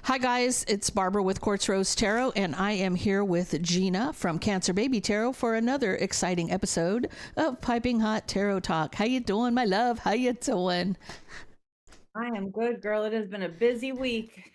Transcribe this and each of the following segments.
Hi guys, it's Barbara with Quartz Rose Tarot, and I am here with Gina from Cancer Baby Tarot for another exciting episode of Piping Hot Tarot Talk. How you doing, my love? How you doing? I am good, girl. It has been a busy week.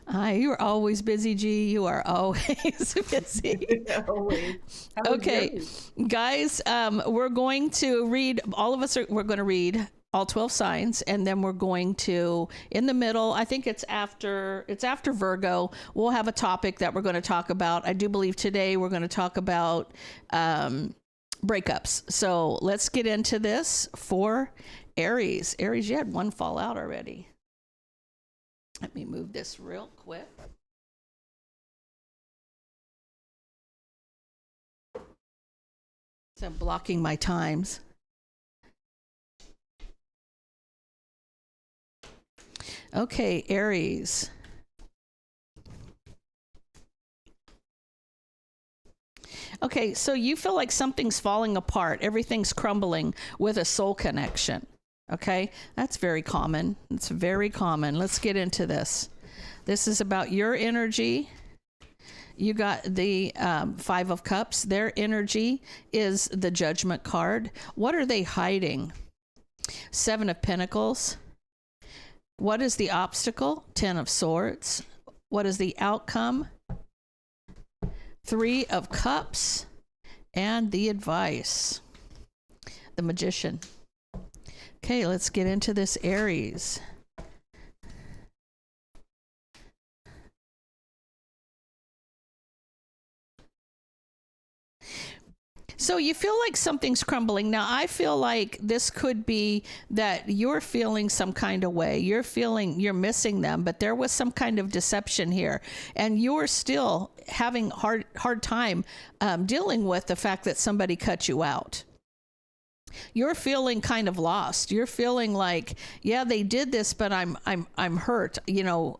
Hi, you're always busy, G. You are always busy. Always. How was Okay, yours? guys, we're going to read, we're going to read all 12 signs, and then we're going to, in the middle, I think it's after Virgo, we'll have a topic that we're going to talk about. I do believe today we're going to talk about breakups. So let's get into this for Aries. Aries, you had one fall out already. Let me move this real quick. So I'm blocking my times. Okay, Aries. Okay, so you feel like something's falling apart. Everything's crumbling with a soul connection. Okay, that's very common. It's very common. Let's get into this. This is about your energy. You got the Five of Cups. Their energy is the Judgment card. What are they hiding? Seven of Pentacles. What is the obstacle? Ten of Swords. What is the outcome? Three of Cups. And the advice. The Magician. Okay, let's get into this, Aries. So you feel like something's crumbling. Now, I feel like this could be that you're feeling some kind of way. You're feeling you're missing them, but there was some kind of deception here. And you're still having hard time dealing with the fact that somebody cut you out. You're feeling kind of lost. You're feeling like, yeah, they did this, but I'm hurt. You know,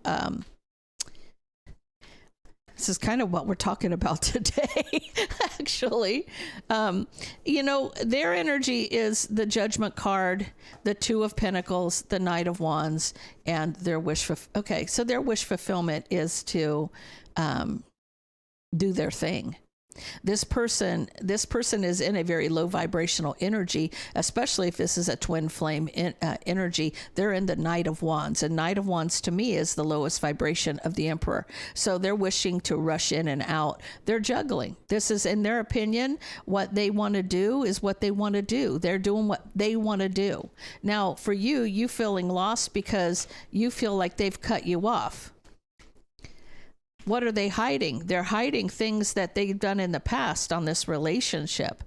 this is kind of what we're talking about today, actually. You know, their energy is the Judgment card, the Two of Pentacles, the Knight of Wands, and their wish. Okay, so their wish fulfillment is to do their thing. This person is in a very low vibrational energy, especially if this is a twin flame energy. They're in the Knight of Wands, and Knight of Wands to me is the lowest vibration of the Emperor. So they're wishing to rush in and out. They're juggling. This is, in their opinion, what they want to do is what they want to do. They're doing what they want to do. Now, for you feeling lost because you feel like they've cut you off. What are they hiding? They're hiding things that they've done in the past on this relationship.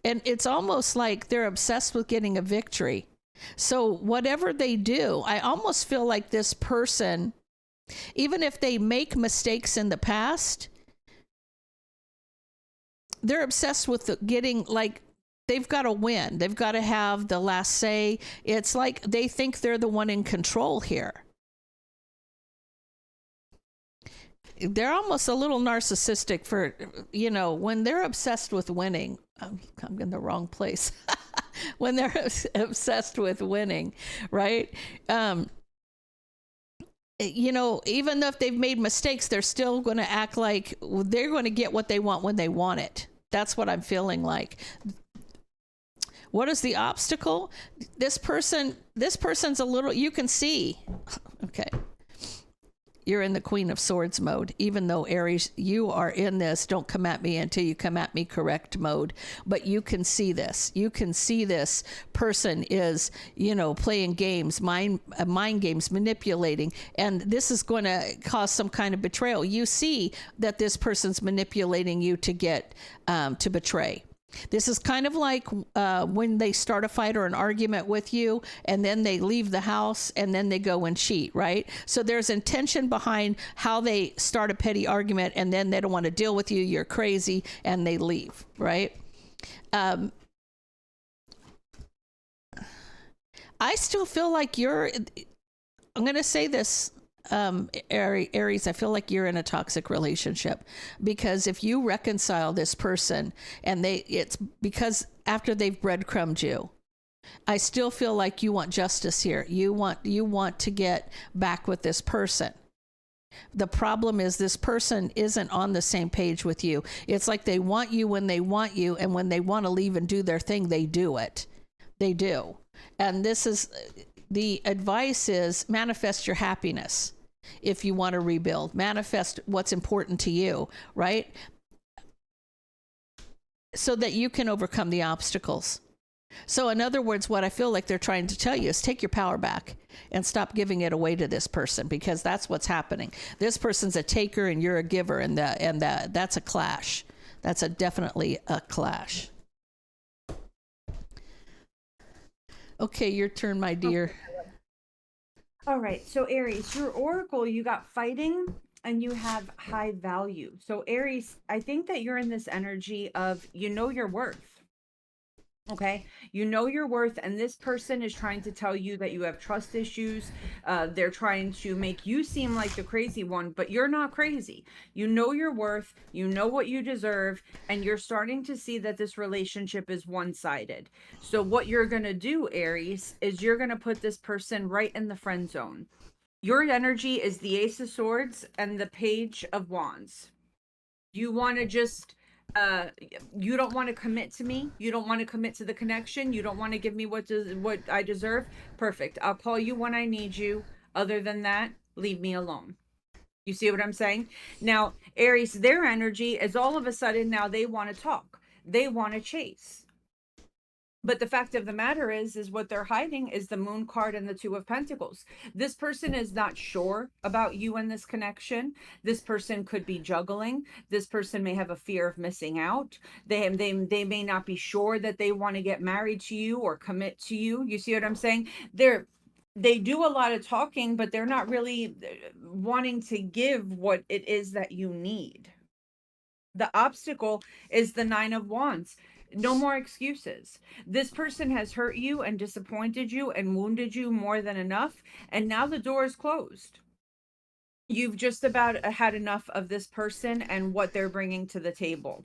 And it's almost like they're obsessed with getting a victory. So whatever they do, I almost feel like this person, even if they make mistakes in the past, they're obsessed with getting, like, they've got to win. They've got to have the last say. It's like they think they're the one in control here. They're almost a little narcissistic for, you know, when they're obsessed with winning. I'm in the wrong place. When they're obsessed with winning, right? You know, even though if they've made mistakes, they're still going to act like they're going to get what they want when they want it. That's what I'm feeling like. What is the obstacle? This person's a little, you can see. Okay. You're in the Queen of Swords mode, even though Aries, you are in this don't come at me until you come at me correct mode. But you can see this. You can see this person is, you know, playing games, mind games, manipulating. And this is going to cause some kind of betrayal. You see that this person's manipulating you to get, to betray. This is kind of like when they start a fight or an argument with you and then they leave the house and then they go and cheat, right? So there's intention behind how they start a petty argument and then they don't want to deal with you, you're crazy, and they leave, right? I still feel like I'm going to say this, Aries, I feel like you're in a toxic relationship, because if you reconcile this person and it's because after they've breadcrumbed you, I still feel like you want justice here. You want to get back with this person. The problem is this person isn't on the same page with you. It's like they want you when they want you, and when they want to leave and do their thing, they do it. They do. And this is the advice is manifest your happiness. If you want to rebuild, manifest what's important to you, right? So that you can overcome the obstacles. So in other words, what I feel like they're trying to tell you is take your power back and stop giving it away to this person, because that's what's happening. This person's a taker and you're a giver, and that's a clash. That's definitely a clash. Okay, your turn, my dear. All right. So Aries, your oracle, you got fighting and you have high value. So Aries, I think that you're in this energy of, you know, your worth. Okay, you know your worth, and this person is trying to tell you that you have trust issues. They're trying to make you seem like the crazy one, but you're not crazy. You know your worth, you know what you deserve, and you're starting to see that this relationship is one-sided. So what you're going to do, Aries, is you're going to put this person right in the friend zone. Your energy is the Ace of Swords and the Page of Wands. You want to just... you don't want to commit to me. You don't want to commit to the connection. You don't want to give me what I deserve. Perfect. I'll call you when I need you. Other than that, leave me alone. You see what I'm saying? Now, Aries, their energy is all of a sudden now they want to talk. They want to chase. But the fact of the matter is what they're hiding is the Moon card and the Two of Pentacles. This person is not sure about you and this connection. This person could be juggling. This person may have a fear of missing out. They may not be sure that they want to get married to you or commit to you. You see what I'm saying? They do a lot of talking, but they're not really wanting to give what it is that you need. The obstacle is the Nine of Wands. No more excuses. This person has hurt you and disappointed you and wounded you more than enough. And now the door is closed. You've just about had enough of this person and what they're bringing to the table.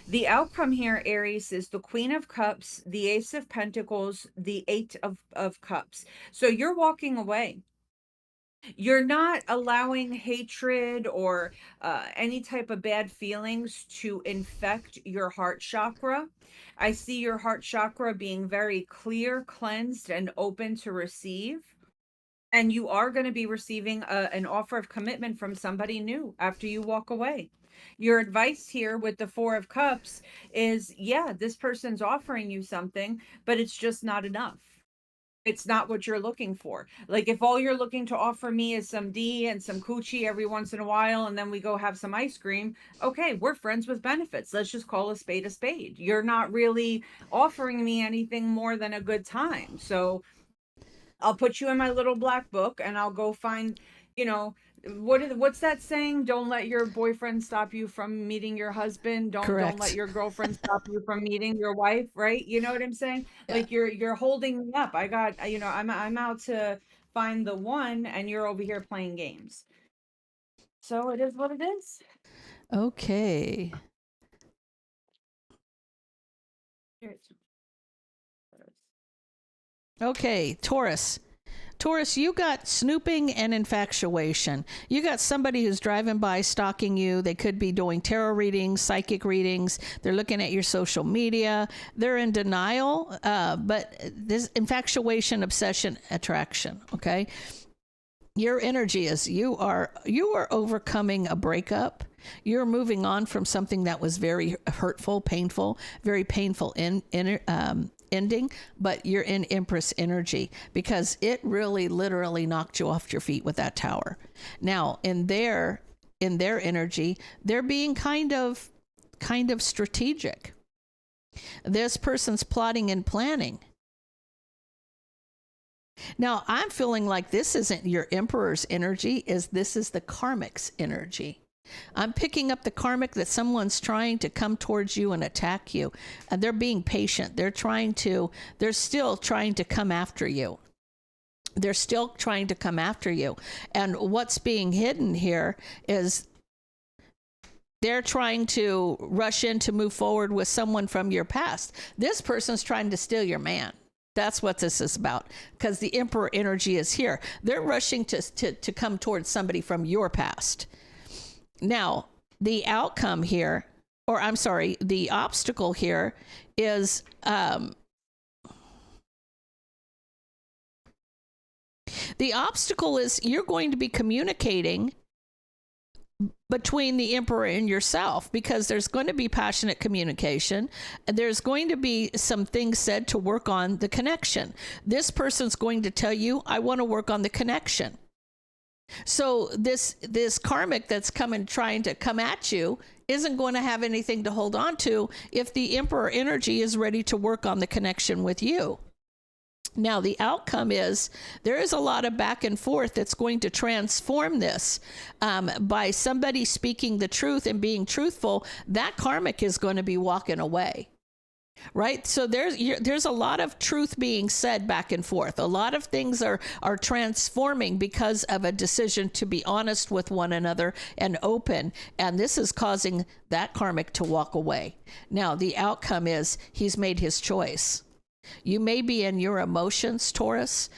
The outcome here, Aries, is the Queen of Cups, the Ace of Pentacles, the Eight of Cups. So you're walking away. You're not allowing hatred or any type of bad feelings to infect your heart chakra. I see your heart chakra being very clear, cleansed, and open to receive. And you are going to be receiving an offer of commitment from somebody new after you walk away. Your advice here with the Four of Cups is, yeah, this person's offering you something, but it's just not enough. It's not what you're looking for. Like, if all you're looking to offer me is some D and some coochie every once in a while, and then we go have some ice cream, okay, we're friends with benefits. Let's just call a spade a spade. You're not really offering me anything more than a good time. So I'll put you in my little black book and I'll go find, you know, what's that saying? Don't let your boyfriend stop you from meeting your husband. Don't let your girlfriend stop you from meeting your wife, right? You know what I'm saying? Yeah. Like you're holding me up. I got, you know, I'm out to find the one and you're over here playing games. So it is what it is. Okay. Okay, Taurus. Taurus, you got snooping and infatuation. You got somebody who's driving by, stalking you. They could be doing tarot readings, psychic readings. They're looking at your social media. They're in denial, but this infatuation, obsession, attraction, okay? Your energy is you are overcoming a breakup. You're moving on from something that was very hurtful, painful, very painful ending, but you're in Empress energy because it really literally knocked you off your feet with that tower. Now, in their energy, they're being kind of strategic. This person's plotting and planning. Now, I'm feeling like this isn't your Emperor's energy, this is the karmic's energy. I'm picking up the karmic that someone's trying to come towards you and attack you. And they're being patient. They're still trying to come after you. They're still trying to come after you. And what's being hidden here is they're trying to rush in to move forward with someone from your past. This person's trying to steal your man. That's what this is about, because the Emperor energy is here. They're rushing to come towards somebody from your past. Now, the outcome here, or I'm sorry, the obstacle here is the obstacle is you're going to be communicating between the Emperor and yourself, because there's going to be passionate communication, and there's going to be some things said to work on the connection. This person's going to tell you, I want to work on the connection. So this karmic that's trying to come at you isn't going to have anything to hold on to if the Emperor energy is ready to work on the connection with you. Now, the outcome is there is a lot of back and forth that's going to transform this by somebody speaking the truth and being truthful. That karmic is going to be walking away. Right? So there's a lot of truth being said back and forth. A lot of things are transforming because of a decision to be honest with one another and open. And this is causing that karmic to walk away. Now, the outcome is he's made his choice. You may be in your emotions, Taurus,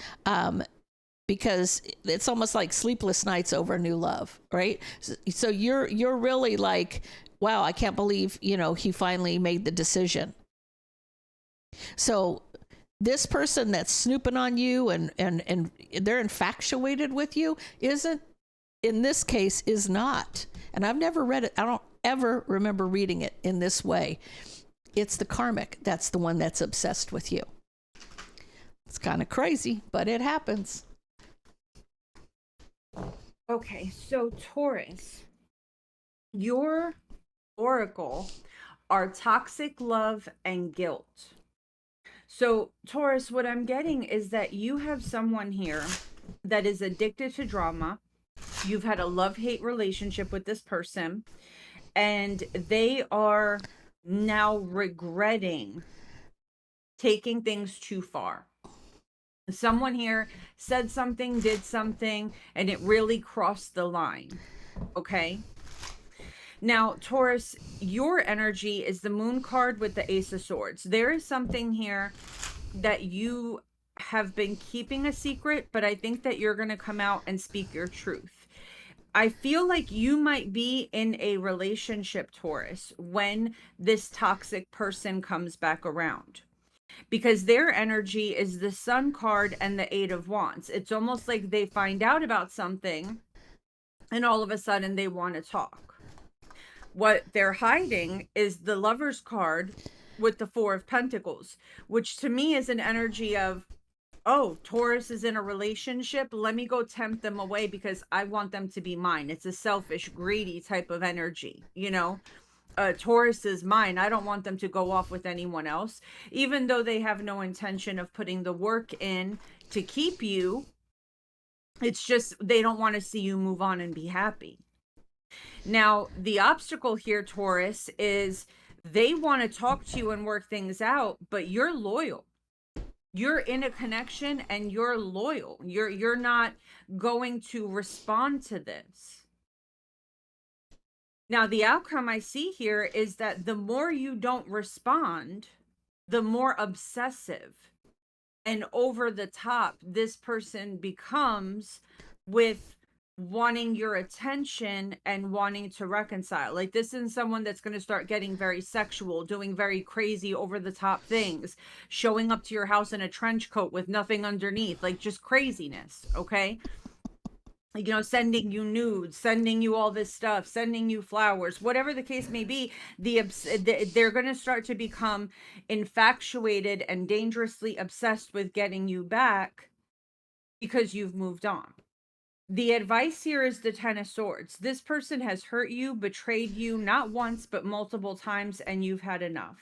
because it's almost like sleepless nights over new love, right? So you're really like, wow, I can't believe, he finally made the decision. So this person that's snooping on you and they're infatuated with you isn't, in this case, is not. And I've never read it. I don't ever remember reading it in this way. It's the karmic that's the one that's obsessed with you. It's kind of crazy, but it happens. Okay, so Taurus, your oracle are toxic love and guilt. So Taurus, what I'm getting is that you have someone here that is addicted to drama. You've had a love-hate relationship with this person, and they are now regretting taking things too far. Someone here said something, did something, and it really crossed the line. Okay. Now, Taurus, your energy is the Moon card with the Ace of Swords. There is something here that you have been keeping a secret, but I think that you're going to come out and speak your truth. I feel like you might be in a relationship, Taurus, when this toxic person comes back around, because their energy is the Sun card and the Eight of Wands. It's almost like they find out about something and all of a sudden they want to talk. What they're hiding is the Lover's card with the Four of Pentacles, which to me is an energy of, oh, Taurus is in a relationship. Let me go tempt them away because I want them to be mine. It's a selfish, greedy type of energy, Taurus is mine. I don't want them to go off with anyone else, even though they have no intention of putting the work in to keep you. It's just they don't want to see you move on and be happy. Now, the obstacle here, Taurus, is they want to talk to you and work things out, but you're loyal. You're in a connection and you're loyal. You're not going to respond to this. Now, the outcome I see here is that the more you don't respond, the more obsessive and over the top this person becomes with wanting your attention and wanting to reconcile. Like, this is someone that's going to start getting very sexual, doing very crazy over the top things, showing up to your house in a trench coat with nothing underneath, like just craziness. Okay. Sending you nudes, sending you all this stuff, sending you flowers, whatever the case may be. They're going to start to become infatuated and dangerously obsessed with getting you back because you've moved on. The advice here is the Ten of Swords. This person has hurt you, betrayed you, not once, but multiple times, and you've had enough.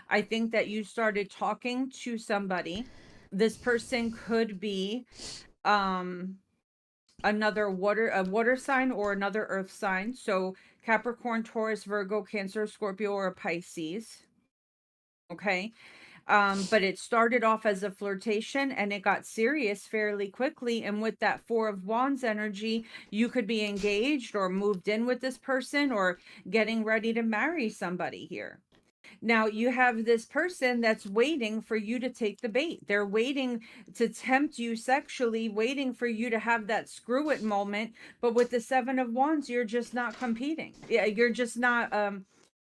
I think that you started talking to somebody. This person could be another water sign or another earth sign. So Capricorn, Taurus, Virgo, Cancer, Scorpio, or a Pisces. Okay. But it started off as a flirtation and it got serious fairly quickly. And with that Four of Wands energy, you could be engaged or moved in with this person or getting ready to marry somebody here. Now you have this person that's waiting for you to take the bait. They're waiting to tempt you sexually, waiting for you to have that screw it moment. But with the Seven of Wands, you're just not competing. Yeah, you're just not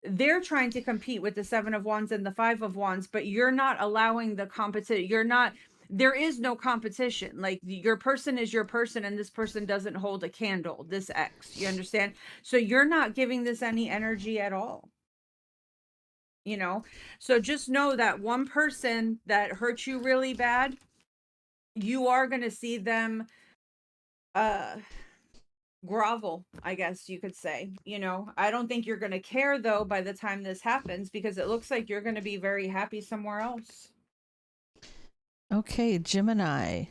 they're trying to compete with the Seven of Wands and the Five of Wands, but you're not allowing the competition. You're not, there is no competition. Like your person is your person, and this person doesn't hold a candle, this X. You understand? So you're not giving this any energy at all. You know, so just know that one person that hurt you really bad, you are going to see them uh grovel, I guess you could say. You know, I don't think you're going to care though by the time this happens, because it looks like you're going to be very happy somewhere else. Okay, Gemini.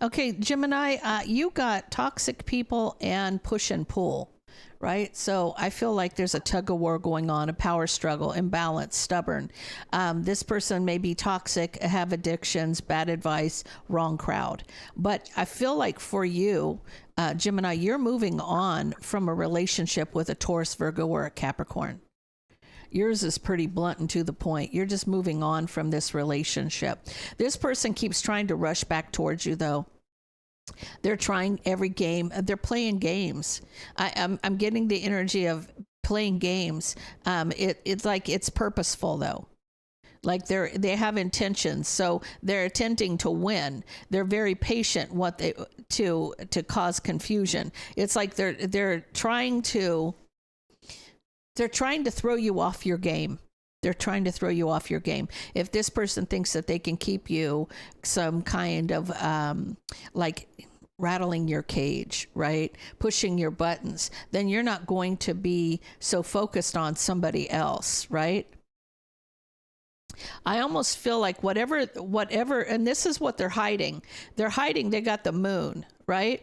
Okay, Gemini, you got toxic people and push and pull, right? So I feel like there's a tug of war going on, a power struggle, imbalance, stubborn. This person may be toxic, have addictions, bad advice, wrong crowd. But I feel like for you, Gemini, you're moving on from a relationship with a Taurus, Virgo, or a Capricorn. Yours is pretty blunt and to the point. You're just moving on from this relationship. This person keeps trying to rush back towards you, though. They're trying every game. They're playing games. I'm getting the energy of playing games. It's like it's purposeful, though. Like they have intentions, so they're attempting to win. They're very patient. To cause confusion. It's like they're trying to throw you off your game. They're trying to throw you off your game. If this person thinks that they can keep you some kind of like rattling your cage, right? Pushing your buttons, then you're not going to be so focused on somebody else, right? I almost feel like whatever, and this is what they're hiding. They got the moon, right?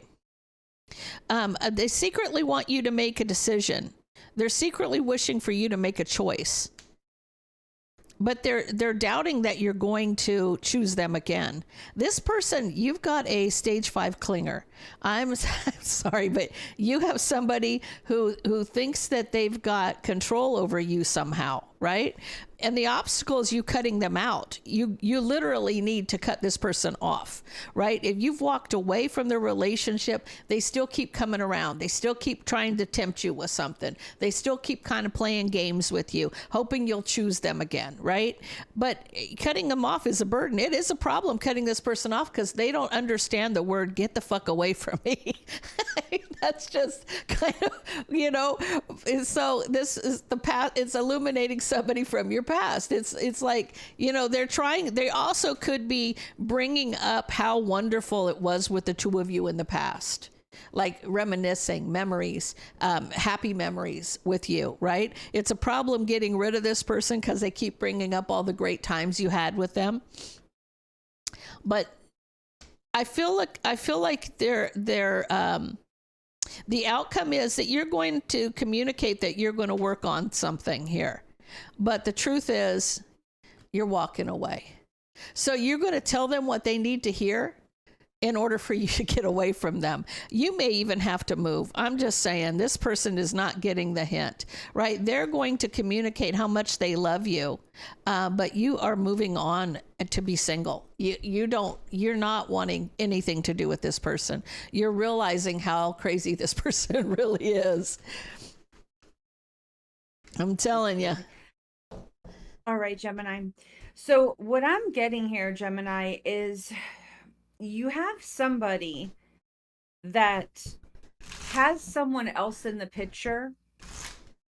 They secretly want you to make a decision. They're secretly wishing for you to make a choice. But they're doubting that you're going to choose them again. This person, you've got a stage 5 clinger. I'm sorry, but you have somebody who thinks that they've got control over you somehow, right? And the obstacle is you cutting them out. You literally need to cut this person off, right? If you've walked away from the relationship, they still keep coming around. They still keep trying to tempt you with something. They still keep kind of playing games with you, hoping you'll choose them again, right? But cutting them off is a burden. It is a problem cutting this person off because they don't understand the word "get the fuck away from me." That's just kind of, so this is the past. It's illuminating somebody from your past. It's like, they also could be bringing up how wonderful it was with the two of you in the past, like reminiscing memories, happy memories with you, right? It's a problem getting rid of this person because they keep bringing up all the great times you had with them. But I feel like the outcome is that you're going to communicate that you're going to work on something here. But the truth is, you're walking away. So you're going to tell them what they need to hear in order for you to get away from them. You may even have to move. I'm just saying, this person is not getting the hint, right? They're going to communicate how much they love you, but you are moving on to be single. You're not wanting anything to do with this person. You're realizing how crazy this person really is. I'm telling you. All right, Gemini. So what I'm getting here, Gemini, is you have somebody that has someone else in the picture,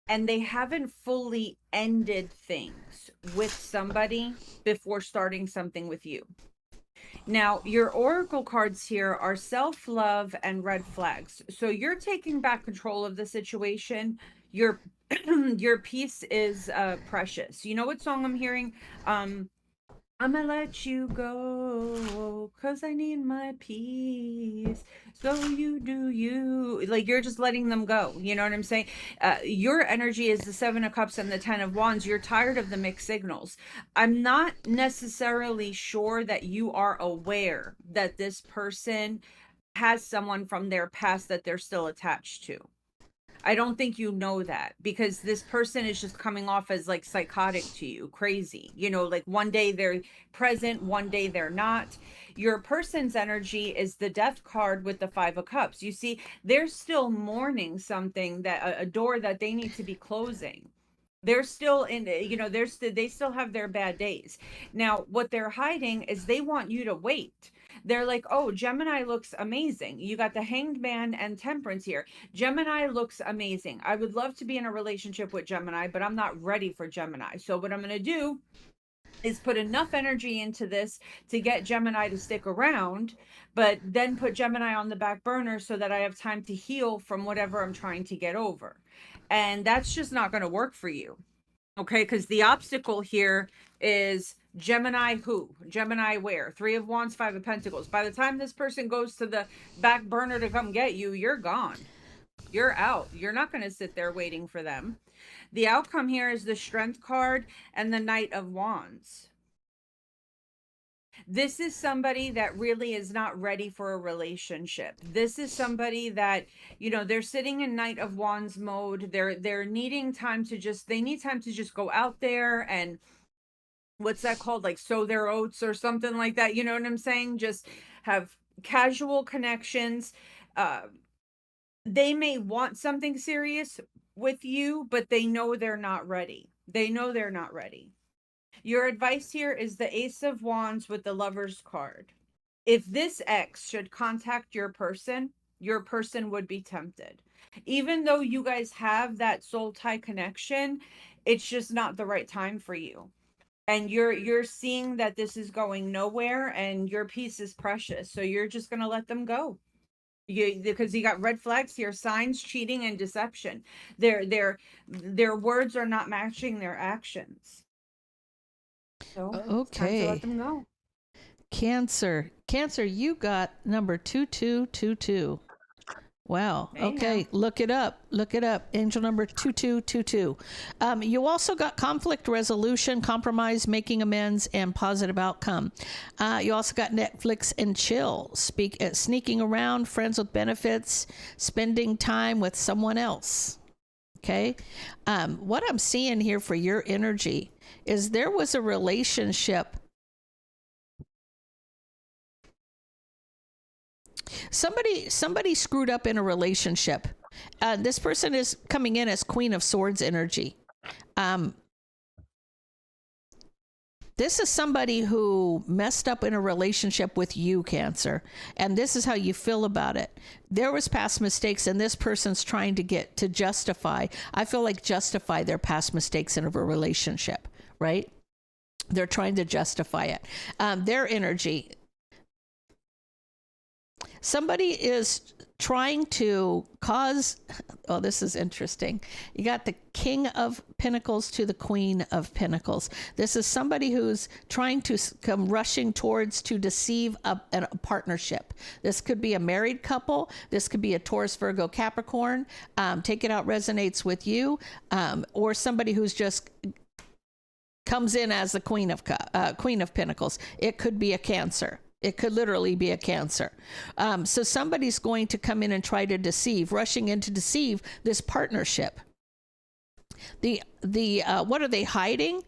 and they haven't fully ended things with somebody before starting something with you. Now, your oracle cards here are self-love and red flags. So you're taking back control of the situation. Your peace is precious. You know what song I'm hearing? I'm gonna let you go, 'cause I need my peace. So you do you. Like, you're just letting them go. You know what I'm saying? Your energy is the 7 of Cups and the 10 of Wands. You're tired of the mixed signals. I'm not necessarily sure that you are aware that this person has someone from their past that they're still attached to. I don't think you know that, because this person is just coming off as like psychotic to you, crazy. You know, like one day they're present, one day they're not. Your person's energy is the death card with the 5 of Cups. You see, they're still mourning something, that a door that they need to be closing. They're still in, they still have their bad days. Now, what they're hiding is they want you to wait. They're like, oh, Gemini looks amazing. You got the Hanged Man and Temperance here. Gemini looks amazing. I would love to be in a relationship with Gemini, but I'm not ready for Gemini. So what I'm going to do is put enough energy into this to get Gemini to stick around, but then put Gemini on the back burner so that I have time to heal from whatever I'm trying to get over. And that's just not going to work for you. Okay, because the obstacle here is Gemini who? Gemini where? 3 of Wands, 5 of Pentacles. By the time this person goes to the back burner to come get you, you're gone. You're out. You're not going to sit there waiting for them. The outcome here is the Strength card and the Knight of Wands. This is somebody that really is not ready for a relationship. This is somebody that, they're sitting in Knight of Wands mode. They're needing time to they need time to just go out there and, what's that called? Like sow their oats or something like that. You know what I'm saying? Just have casual connections. They may want something serious with you, but they know they're not ready. They know they're not ready. Your advice here is the Ace of Wands with the Lover's card. If this ex should contact your person would be tempted. Even though you guys have that soul tie connection, it's just not the right time for you. And you're seeing that this is going nowhere and your peace is precious. So you're just going to let them go. Because you got red flags here, signs, cheating, and deception. Their words are not matching their actions. So it's time to let them go. Cancer, you got number 2222. Wow. Okay. Look it up. Angel number 2222. You also got conflict resolution, compromise, making amends, and positive outcome. You also got Netflix and chill, sneaking around, friends with benefits, spending time with someone else. Okay. What I'm seeing here for your energy is there was a relationship. Somebody screwed up in a relationship. This person is coming in as Queen of Swords energy. This is somebody who messed up in a relationship with you, Cancer, and this is how you feel about it. There was past mistakes, and this person's trying to justify their past mistakes in a relationship, right? They're trying to justify it. Their energy. Somebody is trying to cause, this is interesting. You got the King of Pentacles to the Queen of Pentacles. This is somebody who's trying to come rushing towards to deceive a partnership. This could be a married couple. This could be a Taurus, Virgo, Capricorn. Take It Out resonates with you. Or somebody who's just comes in as the Queen of Pentacles. It could be a Cancer. It could literally be a Cancer. So somebody's going to come in and try to rushing in to deceive this partnership. What are they hiding?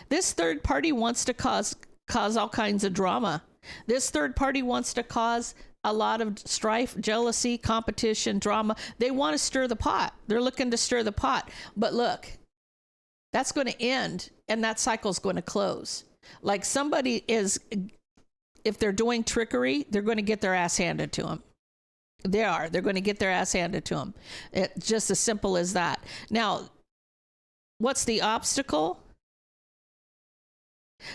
This third party wants to cause all kinds of drama. This third party wants to cause a lot of strife, jealousy, competition, drama. They want to stir the pot. They're looking to stir the pot. But look, that's going to end and that cycle's going to close. Like somebody is... If they're doing trickery, they're going to get their ass handed to them. They're going to get their ass handed to them. It's just as simple as that. Now, what's the obstacle?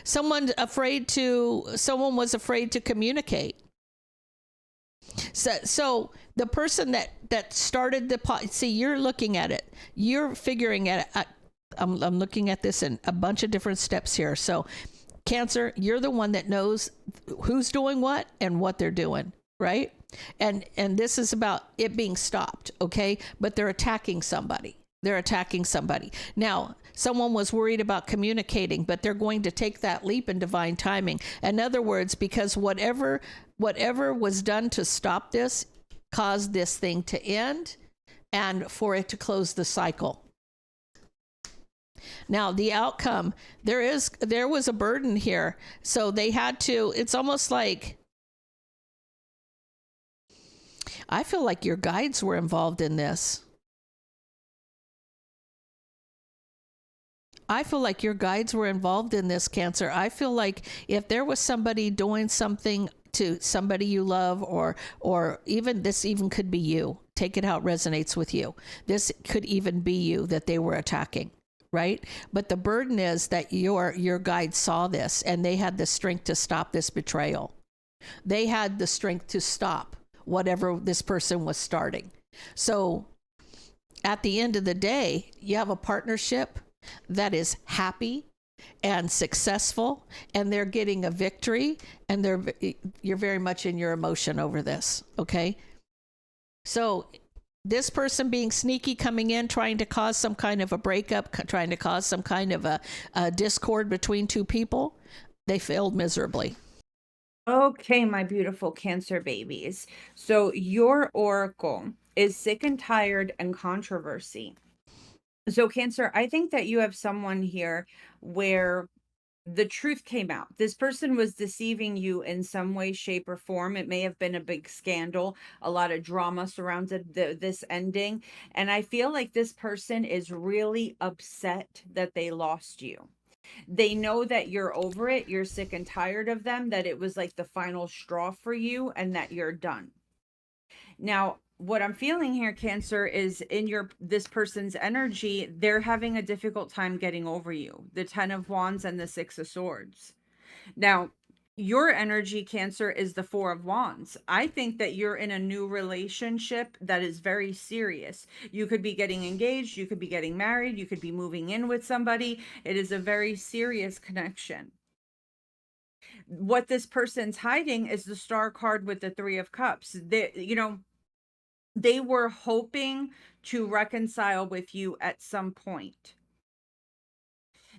Someone was afraid to communicate. So the person that started the pot, see, you're looking at it. You're figuring at it. I'm looking at this in a bunch of different steps here. So Cancer, you're the one that knows who's doing what and what they're doing, right? And this is about it being stopped, okay? But they're attacking somebody. Now, someone was worried about communicating, but they're going to take that leap in divine timing. In other words, because whatever was done to stop this caused this thing to end, and for it to close the cycle. Now, the outcome, there was a burden here. So they had to, it's almost like, I feel like your guides were involved in this. I feel like your guides were involved in this, Cancer. I feel like if there was somebody doing something to somebody you love, or even this even could be you. Take it how it resonates with you. This could even be you that they were attacking, right? But the burden is that your guides saw this and they had the strength to stop this betrayal. They had the strength to stop whatever this person was starting. So at the end of the day, you have a partnership that is happy and successful, and they're getting a victory, and you're very much in your emotion over this, okay? So this person being sneaky, coming in, trying to cause some kind of a breakup, trying to cause some kind of a discord between two people, they failed miserably. Okay, my beautiful Cancer babies. So your oracle is sick and tired and controversy. So Cancer, I think that you have someone here where the truth came out. This person was deceiving you in some way, shape, or form. It may have been a big scandal. A lot of drama surrounded this ending. And I feel like this person is really upset that they lost you. They know that you're over it. You're sick and tired of them, that it was like the final straw for you and that you're done. Now, what I'm feeling here, Cancer, is in this person's energy, they're having a difficult time getting over you. The 10 of Wands and the 6 of Swords. Now, your energy, Cancer, is the 4 of Wands. I think that you're in a new relationship that is very serious. You could be getting engaged. You could be getting married. You could be moving in with somebody. It is a very serious connection. What this person's hiding is the Star card with the 3 of Cups. They were hoping to reconcile with you at some point.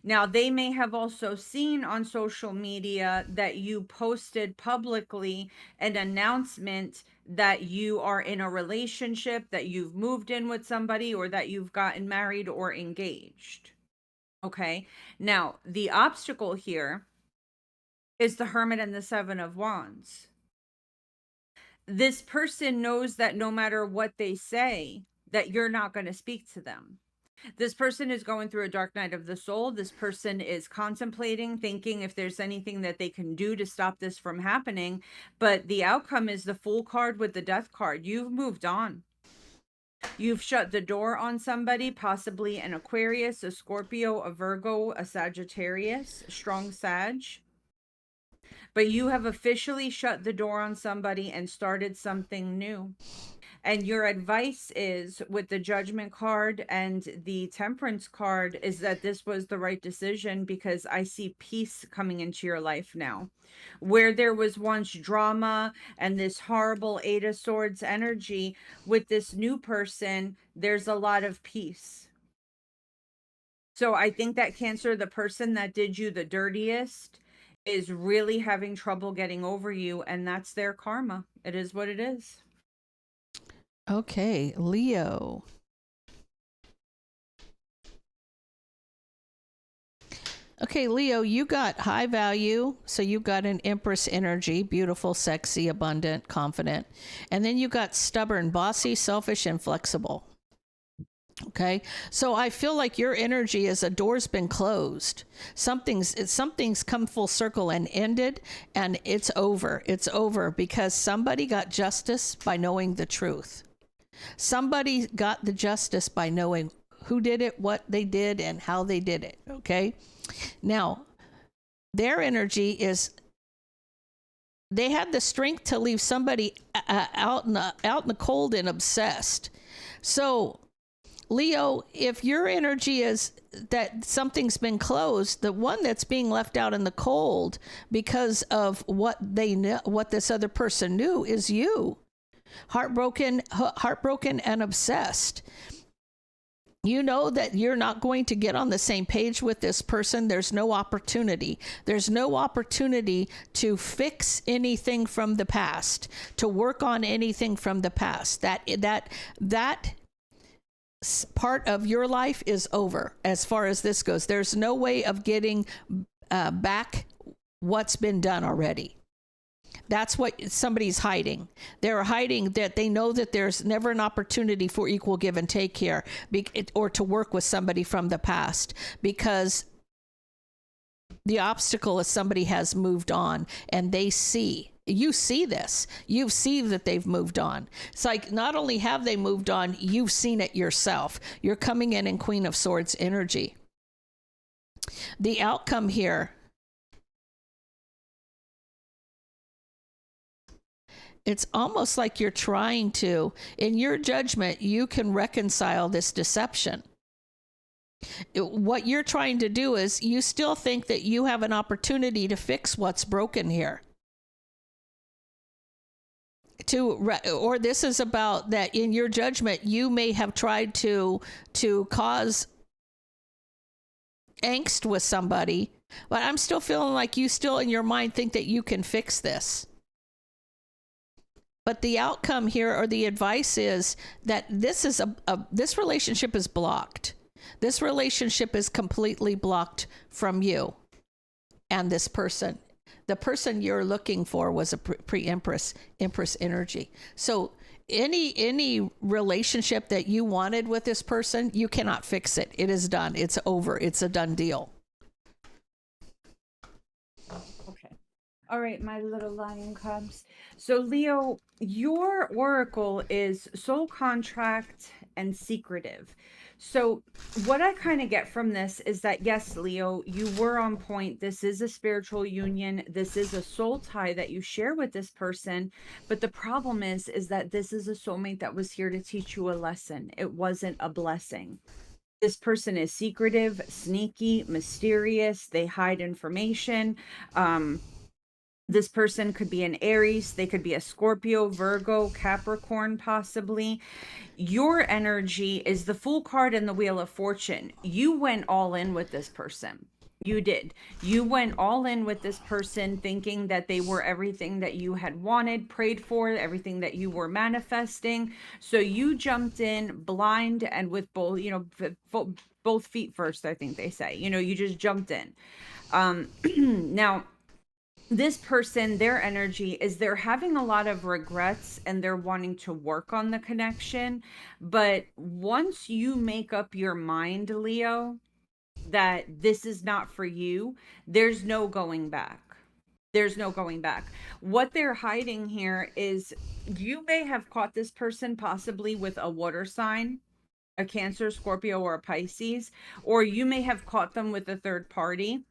Now, they may have also seen on social media that you posted publicly an announcement that you are in a relationship, that you've moved in with somebody, or that you've gotten married or engaged. Okay. Now, the obstacle here is the Hermit and the 7 of Wands. This person knows that no matter what they say, that you're not going to speak to them. This person is going through a dark night of the soul. This person is contemplating, thinking if there's anything that they can do to stop this from happening. But the outcome is the Fool card with the Death card. You've moved on. You've shut the door on somebody, possibly an Aquarius, a Scorpio, a Virgo, a Sagittarius, strong Sag. But you have officially shut the door on somebody and started something new. And your advice is, with the Judgment card and the Temperance card, is that this was the right decision, because I see peace coming into your life now. Where there was once drama and this horrible 8 of Swords energy, with this new person, there's a lot of peace. So I think that, Cancer, the person that did you the dirtiest, is really having trouble getting over you, and that's their karma. It is what it is. Okay, Leo. Okay, Leo, you got high value. So you got an Empress energy, beautiful, sexy, abundant, confident. And then you got stubborn, bossy, selfish, and flexible. Okay, so I feel like your energy is a door's been closed. Something's come full circle and ended, and it's over. It's over because somebody got justice by knowing the truth. Somebody got the justice by knowing who did it, what they did, and how they did it. Okay, now their energy is, they had the strength to leave somebody out in the cold and obsessed. So Leo, if your energy is that something's been closed, the one that's being left out in the cold because of what they know, what this other person knew, is you. Heartbroken and obsessed. You know that you're not going to get on the same page with this person. There's no opportunity. There's no opportunity to fix anything from the past, to work on anything from the past. That part of your life is over as far as this goes. There's no way of getting back what's been done already. That's what somebody's hiding. They're hiding that they know that there's never an opportunity for equal give and take here, or to work with somebody from the past, because the obstacle is somebody has moved on, and they see. You see this. You see that they've moved on. It's like not only have they moved on, you've seen it yourself. You're coming in Queen of Swords energy. The outcome here, it's almost like you're trying to, in your judgment, you can reconcile this deception. What you're trying to do is you still think that you have an opportunity to fix what's broken here. Or this is about that in your judgment, you may have tried to cause angst with somebody, but I'm still feeling like you still in your mind think that you can fix this. But the outcome here, or the advice, is that this is this relationship is blocked. This relationship is completely blocked from you and this person. The person you're looking for was a pre-empress energy. So any relationship that you wanted with this person, you cannot fix it. It is done. It's over. It's a done deal. Okay. All right, my little lion cubs. So Leo, your oracle is soul contract and secretive. So what I kind of get from this is that, yes, Leo, you were on point. This is a spiritual union. This is a soul tie that you share with this person. But the problem is that this is a soulmate that was here to teach you a lesson. It wasn't a blessing. This person is secretive, sneaky, mysterious. They hide information. This person could be an Aries. They could be a Scorpio, Virgo, Capricorn, possibly. Your energy is the Fool card and the Wheel of Fortune. You went all in with this person. You did. You went all in with this person thinking that they were everything that you had wanted, prayed for, everything that you were manifesting. So you jumped in blind and with both, both feet first, I think they say. You just jumped in. Now, this person, their energy is they're having a lot of regrets and they're wanting to work on the connection. But once you make up your mind, Leo, that this is not for you, there's no going back. There's no going back. What they're hiding here is you may have caught this person possibly with a water sign, a Cancer, Scorpio, or a Pisces, or you may have caught them with a third party.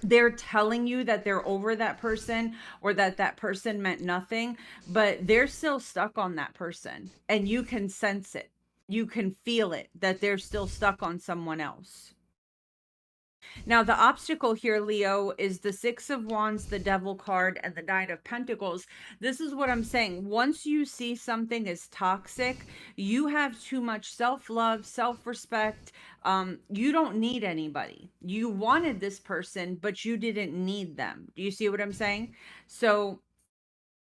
They're telling you that they're over that person or that person meant nothing, but they're still stuck on that person, and you can sense it. You can feel it, that they're still stuck on someone else. Now, the obstacle here, Leo, is the Six of Wands, the Devil card, and the Nine of Pentacles. This is what I'm saying. Once you see something is toxic, you have too much self-love, self-respect. You don't need anybody. You wanted this person, but you didn't need them. Do you see what I'm saying? So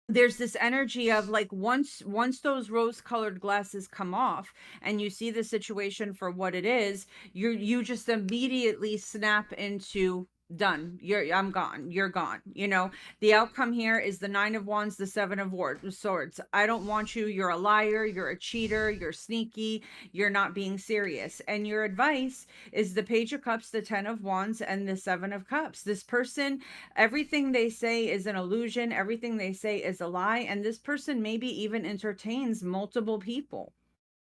there's this energy of like, once those rose-colored glasses come off and you see the situation for what it is, you just immediately snap into done. I'm gone. You're gone. The outcome here is the Nine of Wands, the Seven of Swords. I don't want you. You're a liar. You're a cheater. You're sneaky. You're not being serious. And your advice is the Page of Cups, the Ten of Wands, and the Seven of Cups. This person, everything they say is an illusion. Everything they say is a lie. And this person maybe even entertains multiple people.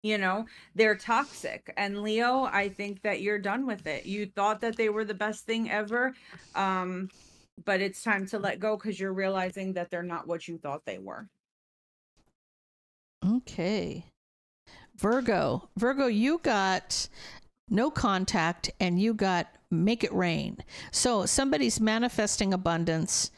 They're toxic. And Leo, I think that you're done with it. You thought that they were the best thing ever. But it's time to let go, because you're realizing that they're not what you thought they were. Okay. Virgo, you got no contact and you got make it rain. So somebody's manifesting abundance.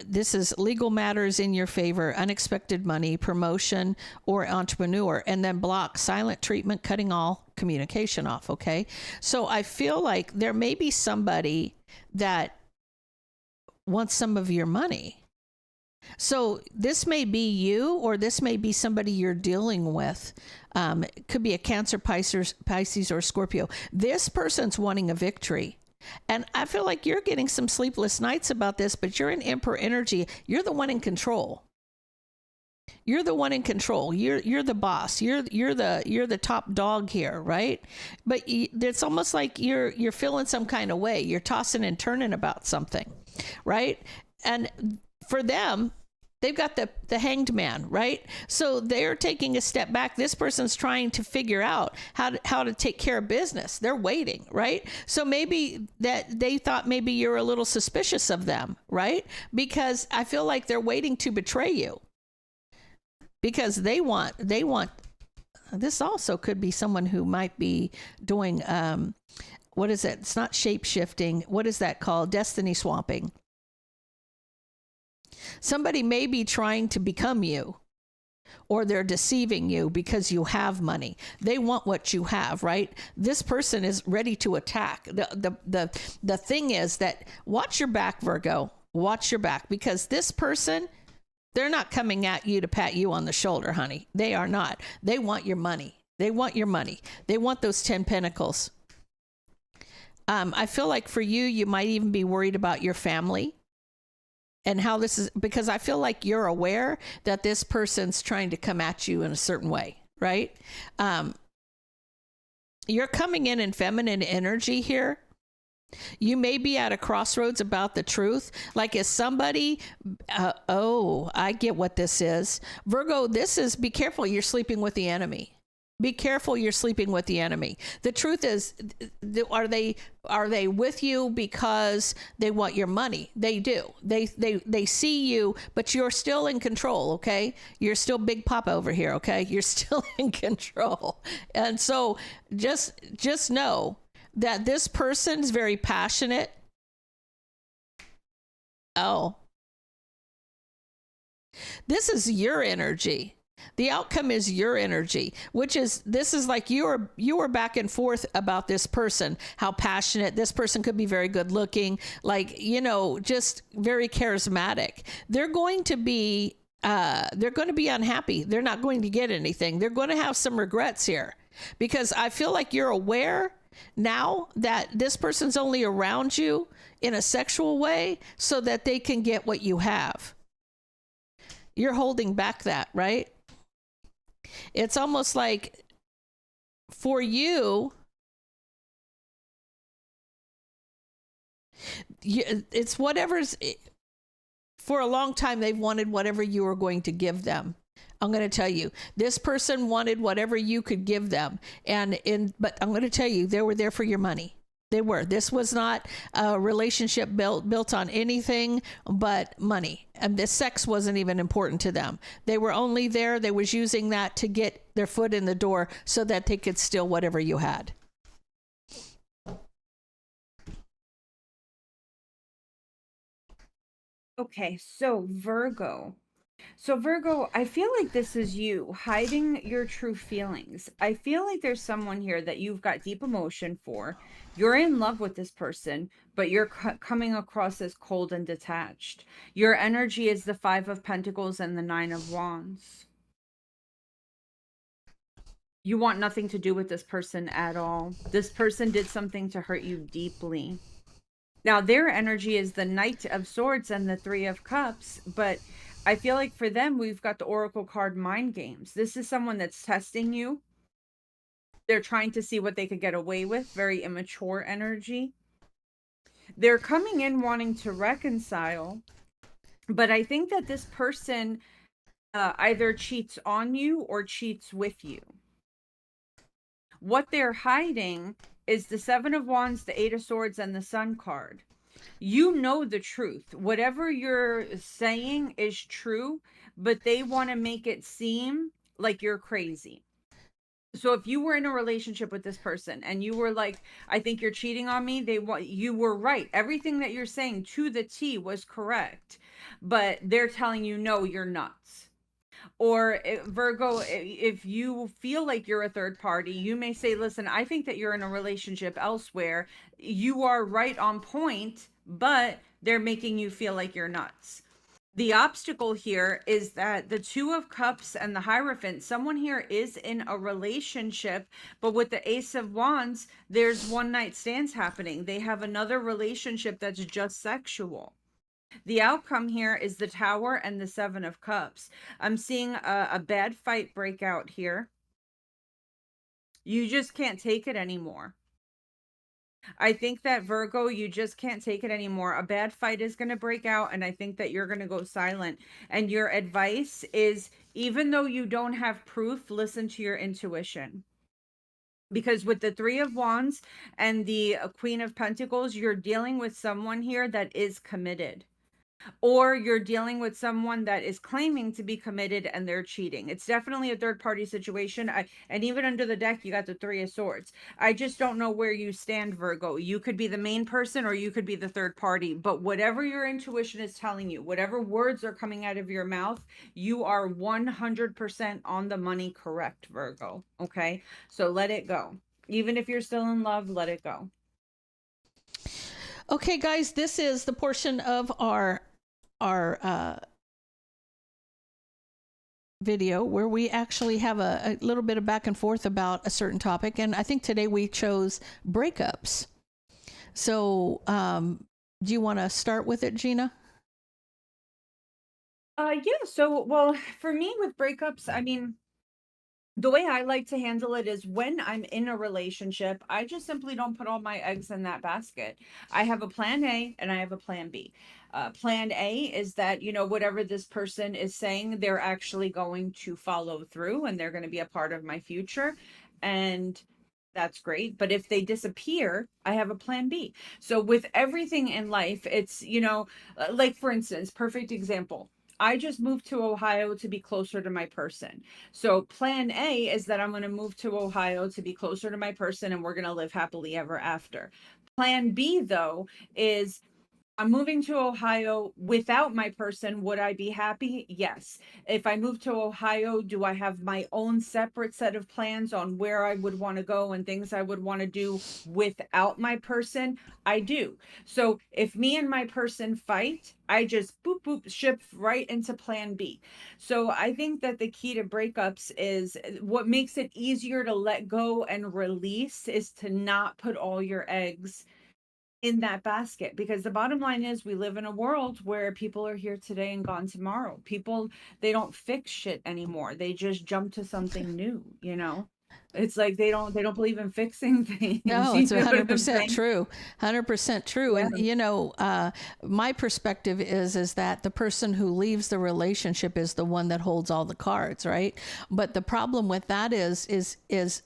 This is legal matters in your favor, unexpected money, promotion, or entrepreneur, and then block, silent treatment, cutting all communication off. Okay. So I feel like there may be somebody that wants some of your money. So this may be you, or this may be somebody you're dealing with. It could be a Cancer, Pisces, or Scorpio. This person's wanting a victory. And I feel like you're getting some sleepless nights about this, but you're in Emperor energy. You're the one in control. You're the one in control. You're the boss. You're the top dog here, right? But it's almost like you're feeling some kind of way. You're tossing and turning about something, right? And for them, they've got the hanged man, right? So they're taking a step back. This person's trying to figure out how to take care of business. They're waiting, right? So maybe that they thought maybe you're a little suspicious of them, right? Because I feel like they're waiting to betray you. Because they want, this also could be someone who might be doing, what is it? It's not shape shifting. What is that called? Destiny swapping. Somebody may be trying to become you, or they're deceiving you because you have money. They want what you have, right? This person is ready to attack. The thing is that watch your back, Virgo. Watch your back, because this person, they're not coming at you to pat you on the shoulder, honey. They are not. They want your money. They want your money. They want those 10 pentacles. I feel like for you, you might even be worried about your family and how this is, because I feel like you're aware that this person's trying to come at you in a certain way, right? You're coming in feminine energy here. You may be at a crossroads about the truth. Like, is somebody, I get what this is. Virgo, this is, be careful, you're sleeping with the enemy. Be careful, you're sleeping with the enemy. The truth is, are they with you because they want your money? They do. They see you, but you're still in control, okay? You're still Big Papa over here, okay? You're still in control. And so just know that this person's very passionate. Oh. This is your energy. The outcome is your energy, which is, this is like you were back and forth about this person, how passionate. This person could be very good looking, like, just very charismatic. They're going to be unhappy. They're not going to get anything. They're going to have some regrets here, because I feel like you're aware now that this person's only around you in a sexual way so that they can get what you have. You're holding back that, right? It's almost like for you, it's whatever's, for a long time, they've wanted whatever you were going to give them. I'm going to tell you, this person wanted whatever you could give them. But I'm going to tell you, they were there for your money. They were. This was not a relationship built on anything but money. And the sex wasn't even important to them. They were only there. They was using that to get their foot in the door so that they could steal whatever you had. Okay, so Virgo. So Virgo, I feel like this is you hiding your true feelings. I feel like there's someone here that you've got deep emotion for. You're in love with this person, but you're coming across as cold and detached. Your energy is the 5 of Pentacles and the 9 of Wands. You want nothing to do with this person at all. This person did something to hurt you deeply. Now, their energy is the Knight of Swords and the 3 of Cups, but I feel like for them, we've got the Oracle card Mind Games. This is someone that's testing you. They're trying to see what they could get away with. Very immature energy. They're coming in wanting to reconcile, but I think that this person either cheats on you or cheats with you. What they're hiding is the 7 of Wands, the 8 of Swords, and the Sun card. You know the truth. Whatever you're saying is true, but they want to make it seem like you're crazy. So if you were in a relationship with this person and you were like, I think you're cheating on me, you were right. Everything that you're saying to the T was correct, but they're telling you, no, you're nuts. Or Virgo, if you feel like you're a third party, you may say, listen, I think that you're in a relationship elsewhere. You are right on point, but they're making you feel like you're nuts. The obstacle here is that the Two of Cups and the Hierophant, someone here is in a relationship, but with the Ace of Wands, there's one night stands happening. They have another relationship that's just sexual. The outcome here is the Tower and the Seven of Cups. I'm seeing a bad fight break out here. You just can't take it anymore. I think that Virgo, you just can't take it anymore. A bad fight is going to break out, and I think that you're going to go silent. And your advice is, even though you don't have proof, listen to your intuition. Because with the Three of Wands and the Queen of Pentacles, you're dealing with someone here that is committed, or you're dealing with someone that is claiming to be committed and they're cheating. It's definitely a third party situation. And even under the deck, you got the Three of Swords. I just don't know where you stand, Virgo. You could be the main person or you could be the third party, but whatever your intuition is telling you, whatever words are coming out of your mouth, you are 100% on the money correct, Virgo. Okay, so let it go. Even if you're still in love, let it go. Okay, guys, this is the portion of our video where we actually have a little bit of back and forth about a certain topic, and I think today we chose breakups. So do you want to start with it, Gina? Yeah, so well, for me with breakups, I mean, the way I like to handle it is when I'm in a relationship, I just simply don't put all my eggs in that basket. I have a plan A and I have a plan B. Plan A is that, you know, whatever this person is saying, they're actually going to follow through and they're going to be a part of my future. And that's great. But if they disappear, I have a plan B. So with everything in life, it's, you know, like for instance, perfect example. I just moved to Ohio to be closer to my person. So plan A is that I'm going to move to Ohio to be closer to my person and we're going to live happily ever after. Plan B, though, is I'm moving to Ohio without my person. Would I be happy? Yes. If I move to Ohio, do I have my own separate set of plans on where I would want to go and things I would want to do without my person? I do. So if me and my person fight, I just boop, boop, shift right into plan B. So I think that the key to breakups is what makes it easier to let go and release is to not put all your eggs in that basket, because the bottom line is we live in a world where people are here today and gone tomorrow. People, they don't fix shit anymore, they just jump to something new, you know. It's like they don't believe in fixing things. No, You it's know what I'm 100% saying? true. 100% true. Yeah. And, you know, my perspective is that the person who leaves the relationship is the one that holds all the cards, right? But the problem with that is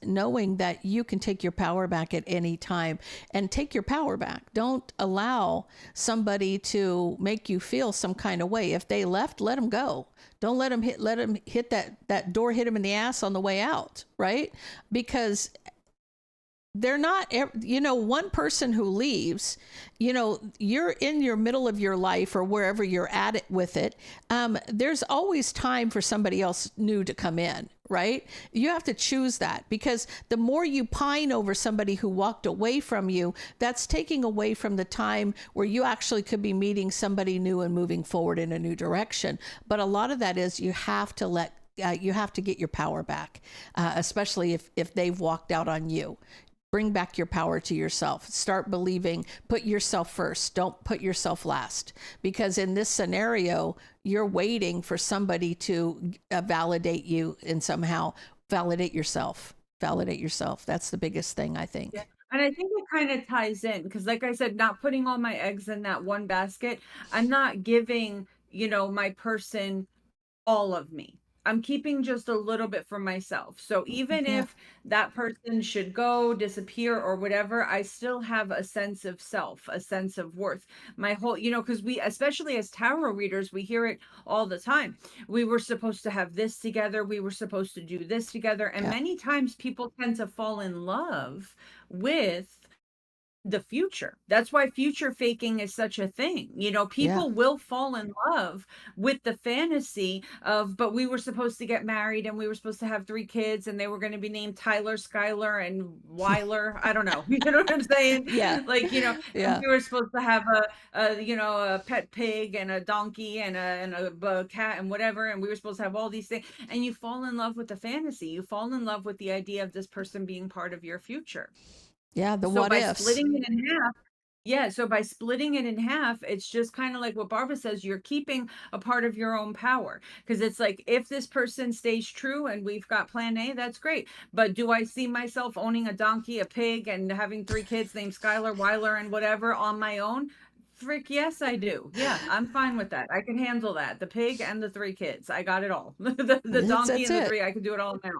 knowing that you can take your power back at any time and take your power back. Don't allow somebody to make you feel some kind of way. If they left, let them go. Don't let them hit that door, hit them in the ass on the way out, right? Because they're not, you know, one person who leaves, you know, you're in your middle of your life or wherever you're at it with it. There's always time for somebody else new to come in, right? You have to choose that, because the more you pine over somebody who walked away from you, that's taking away from the time where you actually could be meeting somebody new and moving forward in a new direction. But a lot of that is you have to you have to get your power back, especially if they've walked out on you. Bring back your power to yourself. Start believing, put yourself first. Don't put yourself last. Because in this scenario, you're waiting for somebody to validate you and somehow validate yourself. Validate yourself. That's the biggest thing, I Yeah. think. And I think it kind of ties in because, like I said, not putting all my eggs in that one basket. I'm not giving, you know, my person all of me. I'm keeping just a little bit for myself. So even Yeah. if that person should go, disappear, or whatever, I still have a sense of self, a sense of worth. My whole, you know, because we, especially as tarot readers, we hear it all the time. We were supposed to have this together. We were supposed to do this together. And Yeah. many times people tend to fall in love with the future. That's why future faking is such a thing. You know, Yeah. people will fall in love with the fantasy of, but we were supposed to get married and we were supposed to have 3 kids and they were going to be named Tyler, Skylar, and Weiler. I don't know. You know what I'm saying? Yeah. Like, you know, and Yeah. we were supposed to have you know, a pet pig and a donkey and a cat and whatever. And we were supposed to have all these things. And you fall in love with the fantasy. You fall in love with the idea of this person being part of your future. Yeah. The So what by ifs. splitting it in half, yeah, so by splitting it in half, it's just kind of like what Barbara says, you're keeping a part of your own power. Because it's like, if this person stays true and we've got plan A, that's great. But do I see myself owning a donkey, a pig, and having 3 kids named Skylar, Weiler, and whatever on my own? Frick, yes, I do. Yeah, I'm fine with that. I can handle that. The pig and the 3 kids. I got it all. The donkey That's and the it. three, I can do it all now.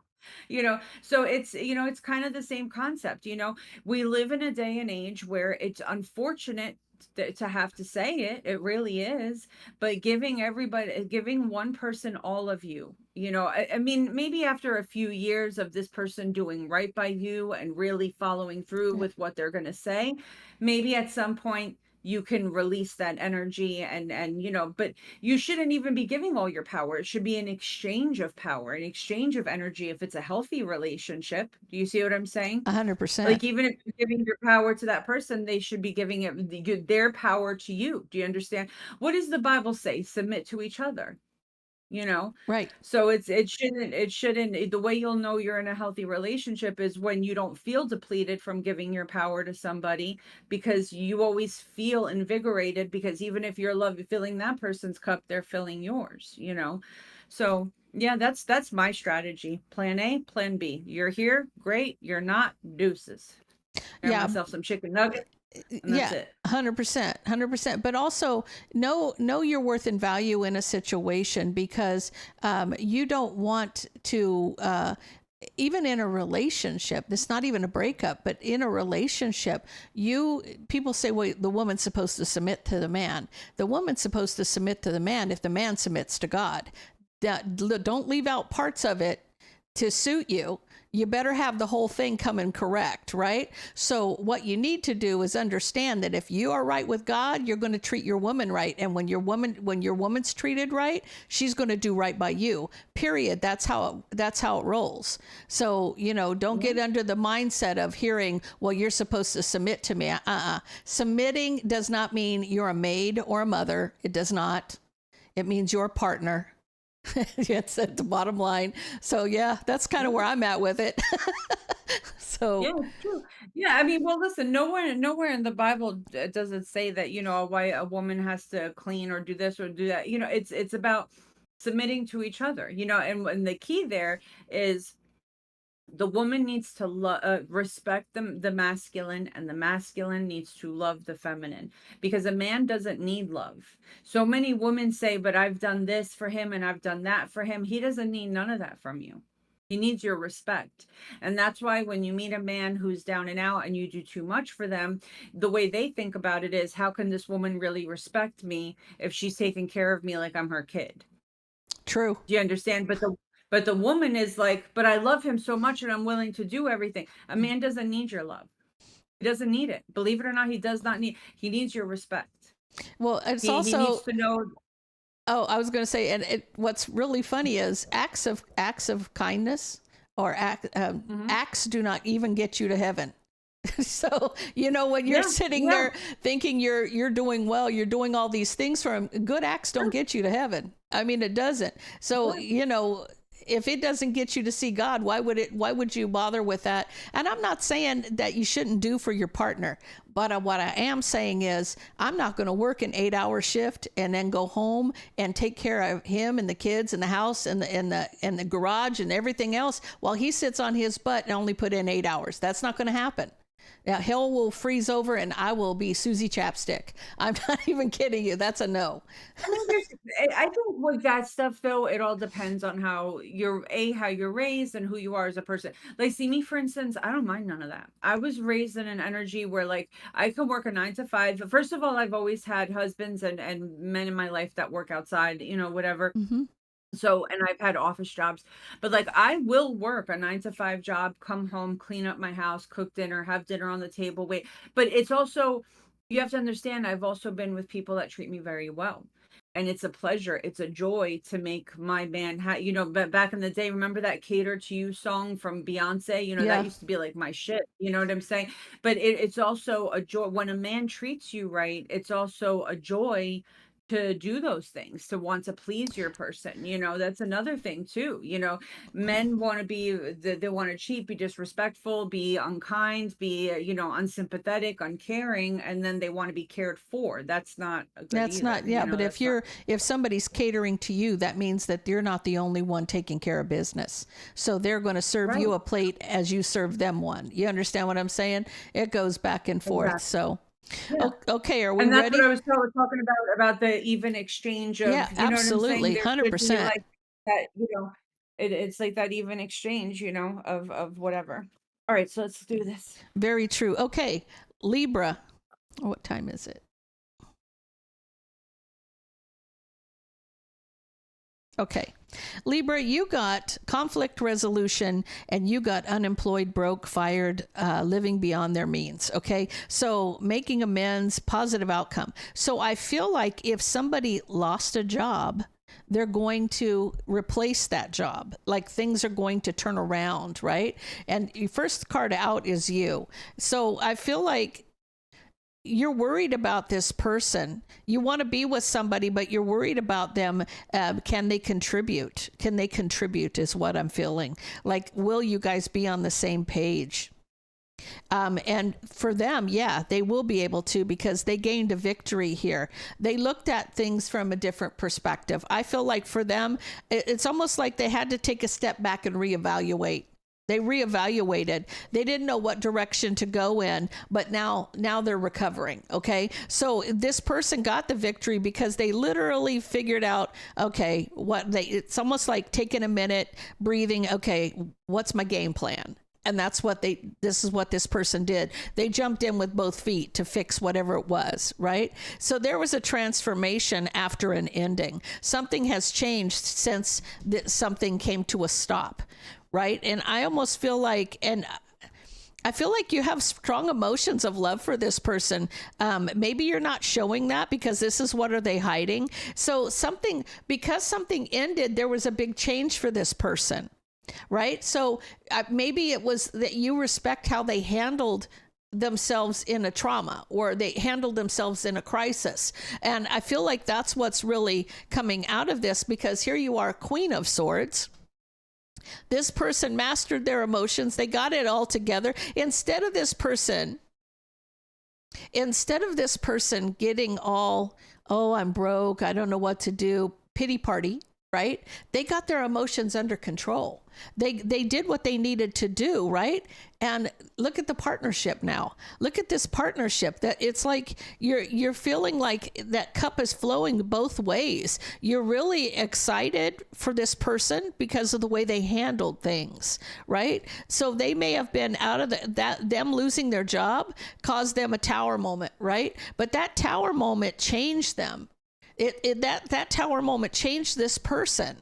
You know, so it's, you know, it's kind of the same concept. You know, we live in a day and age where it's unfortunate to have to say it, it really is, but giving everybody, giving one person all of you, you know, I mean, maybe after a few years of this person doing right by you and really following through Yeah. with what they're going to say, maybe at some point you can release that energy and you know, but you shouldn't even be giving all your power. It should be an exchange of power, an exchange of energy if it's a healthy relationship. Do you see what I'm saying? 100%. Like, even if you're giving your power to that person, they should be giving their power to you. Do you understand? What does the Bible say? Submit to each other, you know? Right. So it shouldn't, the way you'll know you're in a healthy relationship is when you don't feel depleted from giving your power to somebody, because you always feel invigorated, because even if you're filling that person's cup, they're filling yours, you know? So yeah, that's my strategy. Plan A, plan B. You're here, great. You're not, deuces. Grab Yeah. myself some chicken nuggets, and that's Yeah. it. 100%. 100%. But also know your worth and value in a situation, because you don't want to even in a relationship, it's not even a breakup, but in a relationship, people say, well, the woman's supposed to submit to the man. The woman's supposed to submit to the man if the man submits to God. Don't leave out parts of it to suit you. You better have the whole thing coming correct, right? So what you need to do is understand that if you are right with God, you're going to treat your woman right, and when your woman's treated right, she's going to do right by you. Period. That's how it rolls. So, you know, don't Yeah. get under the mindset of hearing, well, you're supposed to submit to me. Submitting does not mean you're a maid or a mother. It does not. It means you're a partner. It's at the bottom line. So yeah, that's kind of where I'm at with it. Yeah, So it's true. Yeah, I mean, well, listen, nowhere in the Bible does it say that, you know, why a woman has to clean or do this or do that. You know, it's about submitting to each other, you know, and the key there is the woman needs to respect the masculine, and the masculine needs to love the feminine, because a man doesn't need love. So many women say, but I've done this for him and I've done that for him. He doesn't need none of that from you. He needs your respect. And that's why when you meet a man who's down and out and you do too much for them, the way they think about it is, how can this woman really respect me if she's taking care of me like I'm her kid? true. Do you understand? But the woman is like, but I love him so much and I'm willing to do everything. A man doesn't need your love. He doesn't need it. Believe it or not, he does not need. He needs your respect. Well, it's He needs also, to know. oh, I was going to say, and what's really funny is acts of kindness or Mhm. acts do not even get you to heaven. So, you know, when you're Yeah, sitting yeah. there thinking you're doing well, you're doing all these things for him, good acts don't get you to heaven. I mean, it doesn't. So, you know, if it doesn't get you to see God, why would you bother with that? And I'm not saying that you shouldn't do for your partner, but what I am saying is I'm not going to work an 8-hour shift and then go home and take care of him and the kids and the house and the garage and everything else while he sits on his butt and only put in 8 hours. That's not going to happen. Now, hell will freeze over and I will be Susie Chapstick. I'm not even kidding you. That's a no. I mean, I think with that stuff though, it all depends on how you're raised and who you are as a person. Like, see me, for instance, I don't mind none of that. I was raised in an energy where, like, I could work a 9 to 5. First of all, I've always had husbands and men in my life that work outside, you know, whatever. Mm-hmm. So, and I've had office jobs, but like I will work a 9 to 5 job, come home, clean up my house, cook dinner, have dinner on the table, wait. But it's also, you have to understand, I've also been with people that treat me very well. And it's a pleasure, it's a joy to make my man, but back in the day, remember that Cater to You song from Beyonce? That Yeah. used to be like my shit. You know what I'm saying? But it's also a joy when a man treats you right. It's also a joy to do those things, to want to please your person. That's another thing too. Men want to be, they want to cheat, be disrespectful, be unkind, be, unsympathetic, uncaring, and then they want to be cared for. That's not a good That's not, either. yeah, but That's not. if somebody's catering to you, that means that you're not the only one taking care of business. So they're going to serve you Right. a plate as you serve them one. You understand what I'm saying? It goes back and forth. Exactly. So, Yeah. okay, are we And that's what I ready? was talking about the even exchange Yeah, of, you know what I'm saying? absolutely. There should be 100%. like that, it's like that even exchange, of whatever. All right, so let's do this. Very true. Okay, Libra. What time is it? Okay. Libra, you got conflict resolution and you got unemployed, broke, fired, living beyond their means. Okay. So making amends, positive outcome. So I feel like if somebody lost a job, they're going to replace that job. Like things are going to turn around, right? And your first card out is you. So I feel like you're worried about this person. You want to be with somebody, but you're worried about them. Can they contribute? Can they contribute is what I'm feeling. Like, will you guys be on the same page? And for them, yeah, they will be able to because they gained a victory here. They looked at things from a different perspective. I feel like for them, it's almost like they had to take a step back and reevaluate. They reevaluated. They didn't know what direction to go in, but now they're recovering. Okay. So this person got the victory because they literally figured out, okay, it's almost like taking a minute, breathing. Okay, what's my game plan? And this is what this person did. They jumped in with both feet to fix whatever it was, right? So there was a transformation after an ending. Something has changed since something came to a stop, right? And I almost feel like, I feel like you have strong emotions of love for this person. Maybe you're not showing that because this is what are they hiding? So because something ended, there was a big change for this person, right? So maybe it was that you respect how they handled themselves in a trauma or they handled themselves in a crisis. And I feel like that's what's really coming out of this because here you are, Queen of Swords. This person mastered their emotions. They got it all together. Instead of this person getting all, oh, I'm broke, I don't know what to do, pity party, right? They got their emotions under control. They did what they needed to do, right? And look at the partnership now. Look at this partnership that it's like you're feeling like that cup is flowing both ways. You're really excited for this person because of the way they handled things, right? So they may have been out of them losing their job caused them a tower moment, right? But that tower moment changed them. That tower moment changed this person.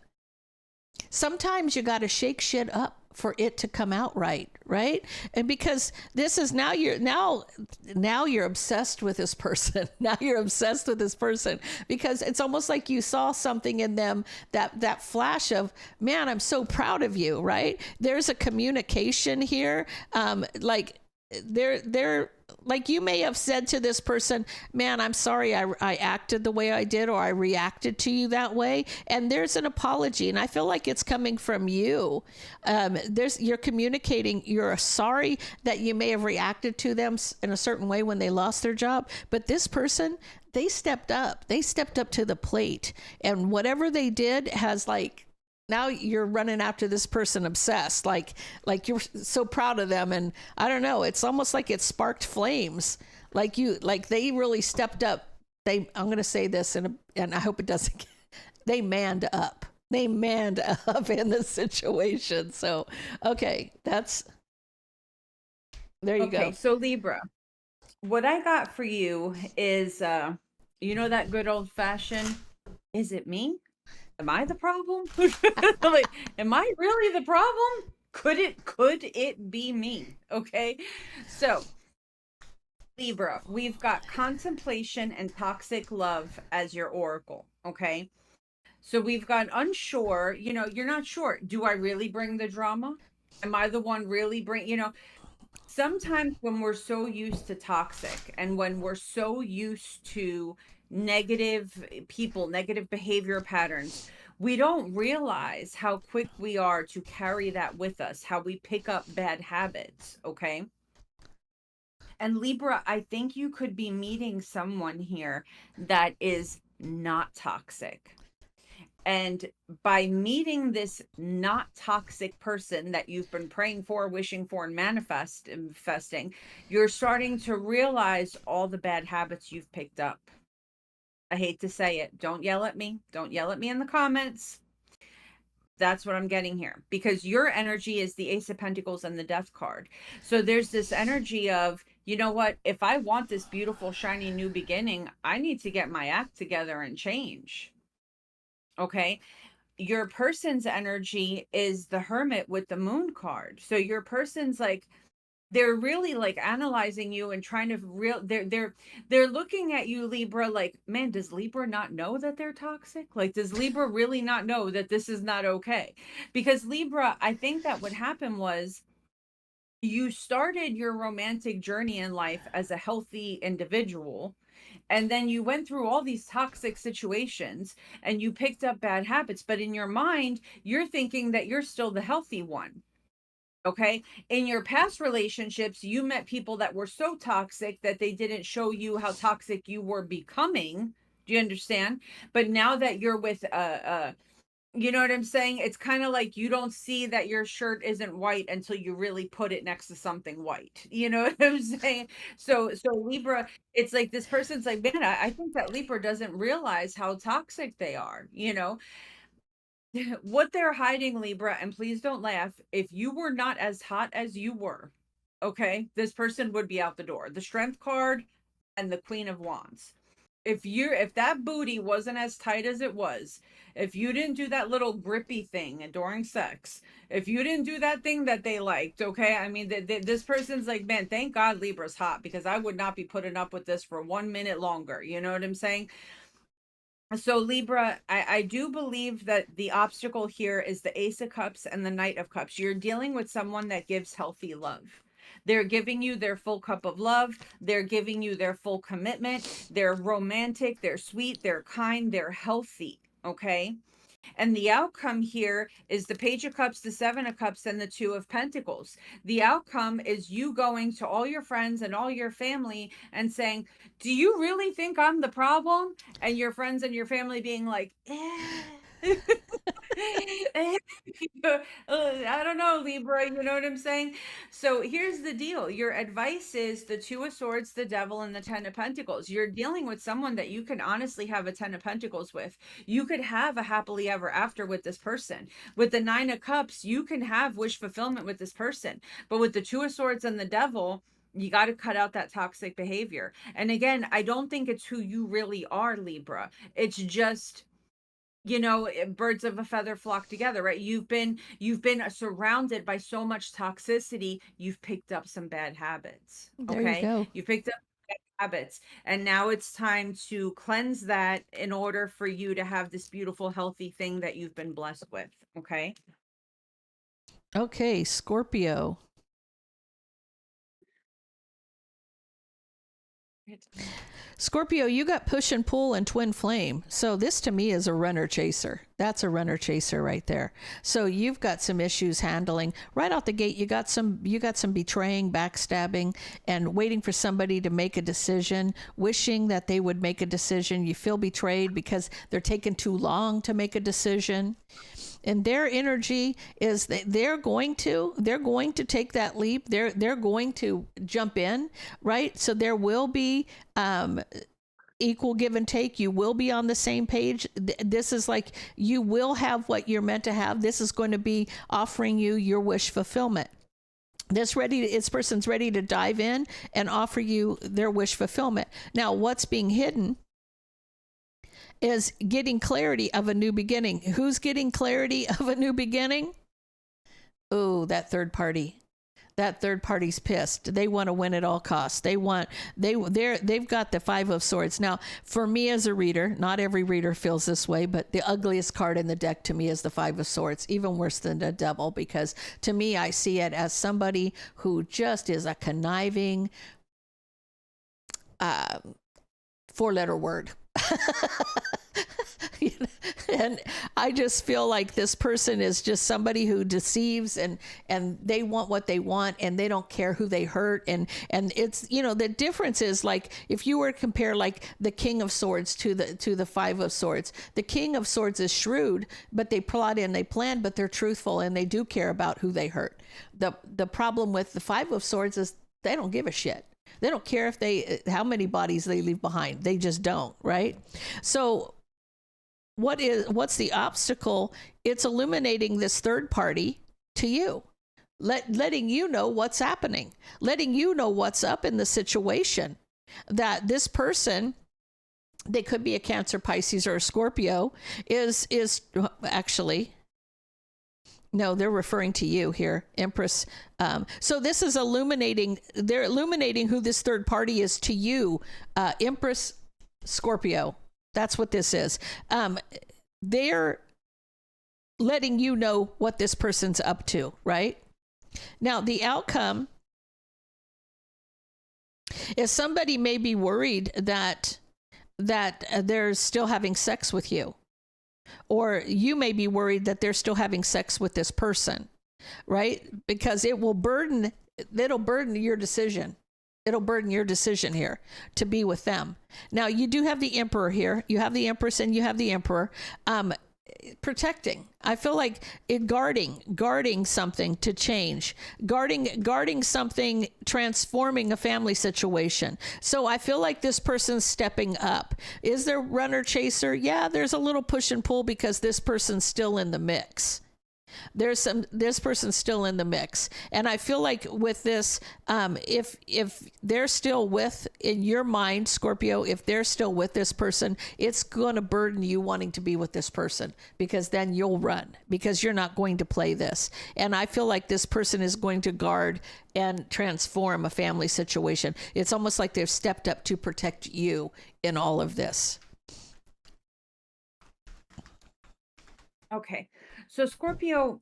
Sometimes you got to shake shit up for it to come out right, right? And because this is now you're obsessed with this person. Now you're obsessed with this person because it's almost like you saw something in them, that flash of, man, I'm so proud of you, right? There's a communication here. Like they're like you may have said to this person, man, I'm sorry I acted the way I did or I reacted to you that way. And there's an apology. And I feel like it's coming from you. You're communicating, you're sorry that you may have reacted to them in a certain way when they lost their job. But this person, they stepped up. They stepped up to the plate. And whatever they did has now you're running after this person obsessed, like you're so proud of them. And I don't know, it's almost like it sparked flames. Like they really stepped up. I'm going to say this and I hope it doesn't, they manned up. They manned up in this situation. So, okay, there you go. Okay, so Libra, what I got for you is, that good old fashioned, is it me? Am I the problem? Like, am I really the problem? Could it be me? Okay. So, Libra, we've got contemplation and toxic love as your oracle. Okay. So we've got unsure, you're not sure. Do I really bring the drama? Am I the one really sometimes when we're so used to toxic and when we're so used to negative people, negative behavior patterns, we don't realize how quick we are to carry that with us, how we pick up bad habits. Okay. And Libra, I think you could be meeting someone here that is not toxic. And by meeting this not toxic person that you've been praying for, wishing for, and manifesting, you're starting to realize all the bad habits you've picked up. I hate to say it. Don't yell at me. Don't yell at me in the comments. That's what I'm getting here, because your energy is the Ace of Pentacles and the Death card. So there's this energy of, you know what, if I want this beautiful, shiny new beginning, I need to get my act together and change. Okay. Your person's energy is the Hermit with the Moon card. So your person's like, they're really like analyzing you and trying to they're looking at you, Libra, like, man, does Libra not know that they're toxic? Like, does Libra really not know that this is not okay? Because Libra, I think that what happened was you started your romantic journey in life as a healthy individual, and then you went through all these toxic situations and you picked up bad habits, but in your mind, you're thinking that you're still the healthy one. Okay. In your past relationships, you met people that were so toxic that they didn't show you how toxic you were becoming. Do you understand? But now that you're with you know what I'm saying? It's kind of like you don't see that your shirt isn't white until you really put it next to something white. You know what I'm saying? So Libra, it's like this person's like, man, I think that Libra doesn't realize how toxic they are, what they're hiding, Libra, and please don't laugh. If you were not as hot as you were, okay, this person would be out the door. The Strength card and the Queen of Wands. If that booty wasn't as tight as it was, if you didn't do that little grippy thing during sex, if you didn't do that thing that they liked, okay, I mean, this person's like, man, thank God Libra's hot, because I would not be putting up with this for 1 minute longer. You know what I'm saying? So Libra, I do believe that the obstacle here is the Ace of Cups and the Knight of Cups. You're dealing with someone that gives healthy love. They're giving you their full cup of love. They're giving you their full commitment. They're romantic. They're sweet. They're kind. They're healthy. Okay. And the outcome here is the Page of Cups, the Seven of Cups, and the Two of Pentacles. The outcome is you going to all your friends and all your family and saying, do you really think I'm the problem? And your friends and your family being like, I don't know, Libra, you know what I'm saying? So here's the deal. Your advice is the Two of Swords, the Devil, and the Ten of Pentacles. You're dealing with someone that you can honestly have a Ten of Pentacles with. You could have a happily ever after with this person. With the Nine of Cups, you can have wish fulfillment with this person. But with the Two of Swords and the Devil, you got to cut out that toxic behavior. And again, I don't think it's who you really are, Libra. It's just, birds of a feather flock together, right? You've been surrounded by so much toxicity. You've picked up some bad habits. There you go. You picked up bad habits, and now it's time to cleanse that in order for you to have this beautiful, healthy thing that you've been blessed with. Okay. Okay, Scorpio. Scorpio, you got push and pull and twin flame. So this to me is a runner chaser. That's a runner chaser right there. So you've got some issues handling right out the gate. You got some betraying, backstabbing, and waiting for somebody to make a decision, wishing that they would make a decision. You feel betrayed because they're taking too long to make a decision. And their energy is that they're going to take that leap. They're going to jump in, right? So there will be equal give and take. You will be on the same page. This is like, you will have what you're meant to have. This is going to be offering you your wish fulfillment. This person's ready to dive in and offer you their wish fulfillment. Now, what's being hidden is getting clarity of a new beginning. Who's getting clarity of a new beginning? Oh, that third party. That third party's pissed. They want to win at all costs. They've got the Five of Swords. Now, for me as a reader, not every reader feels this way, but the ugliest card in the deck to me is the Five of Swords, even worse than the Devil, because to me, I see it as somebody who just is a conniving, four-letter word. And I just feel like this person is just somebody who deceives, and they want what they want, and they don't care who they hurt. And it's, you know, the difference is, like, if you were to compare like the King of Swords to the Five of Swords, the King of Swords is shrewd, but they plot and they plan, but they're truthful and they do care about who they hurt. The problem with the Five of Swords is they don't give a shit. They don't care how many bodies they leave behind. They just don't, right? So what's the obstacle? It's illuminating this third party to you, letting you know what's happening, letting you know what's up in the situation, that this person, they could be a Cancer, Pisces, or a Scorpio, is actually, no, they're referring to you here, Empress. So this is illuminating, they're illuminating who this third party is to you, Empress Scorpio. That's what this is. They're letting you know what this person's up to, right? Now, the outcome is somebody may be worried that they're still having sex with you. Or you may be worried that they're still having sex with this person, right? Because it'll burden your decision. It'll burden your decision here to be with them. Now, you do have the Emperor here. You have the Empress and you have the Emperor. Protecting. I feel like guarding something to change, guarding something, transforming a family situation. So I feel like this person's stepping up. Is there runner chaser? Yeah, there's a little push and pull because this person's still in the mix. This person's still in the mix. And I feel like with this, if they're still with, in your mind, Scorpio, if they're still with this person, it's going to burden you wanting to be with this person, because then you'll run, because you're not going to play this. And I feel like this person is going to guard and transform a family situation. It's almost like they've stepped up to protect you in all of this. Okay. So Scorpio,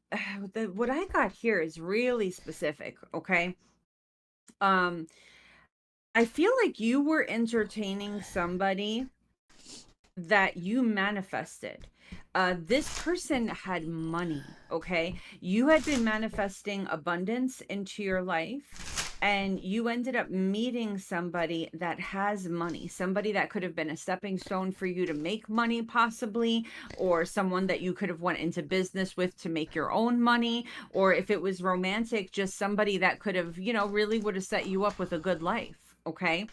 what I got here is really specific, okay? I feel like you were entertaining somebody that you manifested. This person had money, okay? You had been manifesting abundance into your life, and you ended up meeting somebody that has money, somebody that could have been a stepping stone for you to make money, possibly, or someone that you could have went into business with to make your own money, or if it was romantic, just somebody that could have, you know, really would have set you up with a good life, okay?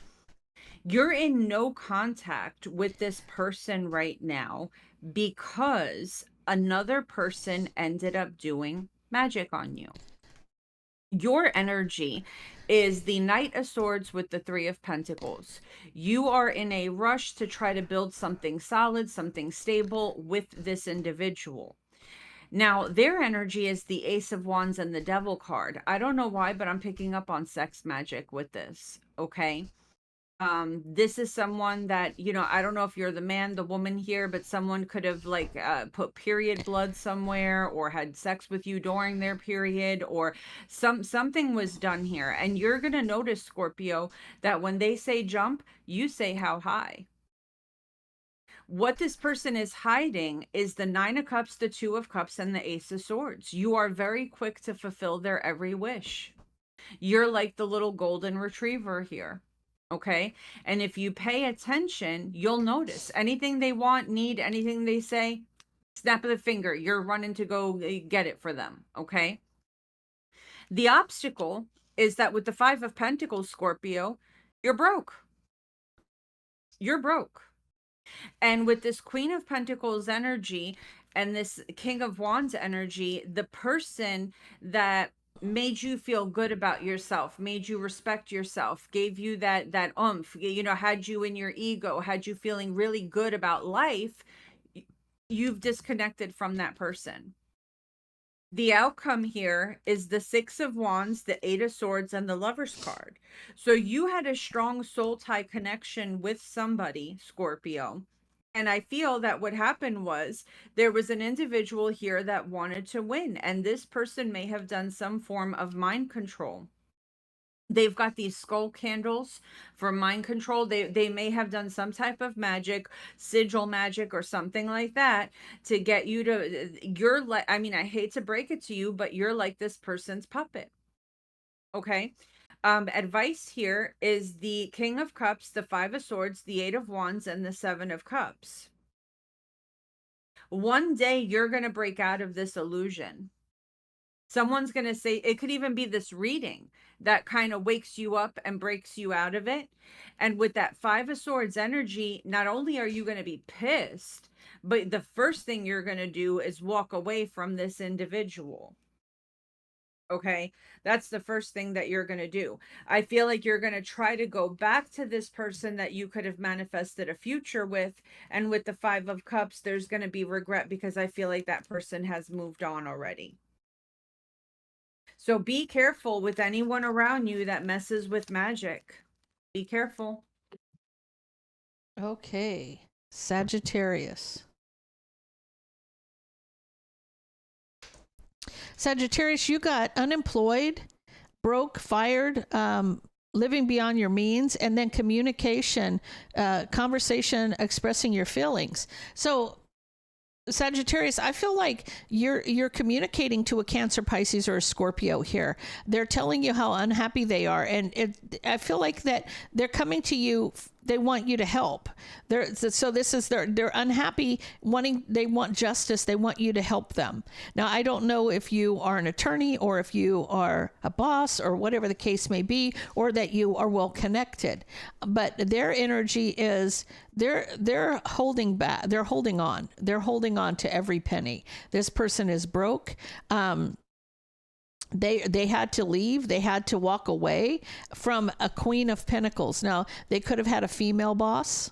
You're in no contact with this person right now because another person ended up doing magic on you. Your energy is the Knight of Swords with the Three of Pentacles. You are in a rush to try to build something solid, something stable with this individual. Now, their energy is the Ace of Wands and the Devil card. I don't know why, but I'm picking up on sex magic with this, okay? This is someone that, you know, I don't know if you're the man, the woman here, but someone could have like put period blood somewhere, or had sex with you during their period, or something was done here. And you're going to notice, Scorpio, that when they say jump, you say how high. What this person is hiding is the Nine of Cups, the Two of Cups, and the Ace of Swords. You are very quick to fulfill their every wish. You're like the little golden retriever here. Okay. And if you pay attention, you'll notice anything they want, need, anything they say, snap of the finger, you're running to go get it for them. Okay. The obstacle is that with the Five of Pentacles, Scorpio, you're broke. You're broke. And with this Queen of Pentacles energy and this King of Wands energy, the person that made you feel good about yourself, made you respect yourself, gave you that oomph, you know, had you in your ego, had you feeling really good about life, you've disconnected from that person. The outcome here is the Six of Wands, the Eight of Swords, and the Lover's card. So you had a strong soul tie connection with somebody, Scorpio. And I feel that what happened was there was an individual here that wanted to win, and this person may have done some form of mind control. They've got these skull candles for mind control. They may have done some type of magic, sigil magic or something like that to get you to, you're like, I mean, I hate to break it to you, but you're like this person's puppet. Okay. Advice here is the King of Cups, the Five of Swords, the Eight of Wands, and the Seven of Cups. One day you're going to break out of this illusion. Someone's going to say, it could even be this reading that kind of wakes you up and breaks you out of it. And with that Five of Swords energy, not only are you going to be pissed, but the first thing you're going to do is walk away from this individual. Okay, that's the first thing that you're going to do. I feel like you're going to try to go back to this person that you could have manifested a future with. And with the Five of Cups, there's going to be regret because I feel like that person has moved on already. So be careful with anyone around you that messes with magic. Be careful. Okay. Sagittarius. Sagittarius, you got unemployed, broke, fired, living beyond your means, and then communication, conversation, expressing your feelings. So Sagittarius, I feel like you're communicating to a Cancer, Pisces, or a Scorpio here. They're telling you how unhappy they are, and I feel like that they're coming to you. They want you to help. So this is they're unhappy, they want justice. They want you to help them. Now, I don't know if you are an attorney or if you are a boss or whatever the case may be, or that you are well connected, but their energy is they're holding back. They're holding on. They're holding on to every penny. This person is broke. They had to leave. They had to walk away from a Queen of Pentacles. Now, they could have had a female boss.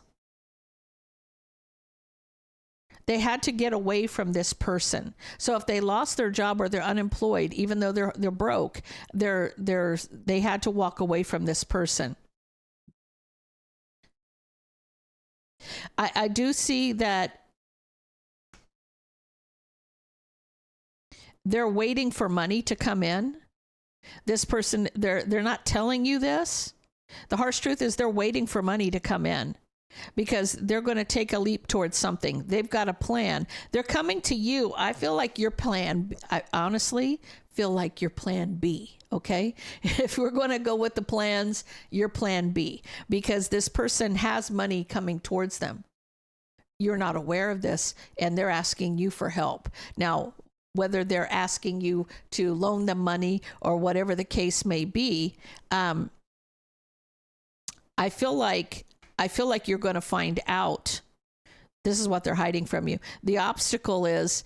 They had to get away from this person. So if they lost their job or they're unemployed, even though they're broke, they had to walk away from this person. I do see that they're waiting for money to come in. This person, they're not telling you this. The harsh truth is they're waiting for money to come in because they're going to take a leap towards something. They've got a plan. They're coming to you. I feel like your plan, I honestly feel like your plan B, okay? If we're going to go with the plans, your plan B, because this person has money coming towards them. You're not aware of this, and they're asking you for help. Now, whether they're asking you to loan them money or whatever the case may be, I feel like you're going to find out. This is what they're hiding from you. The obstacle is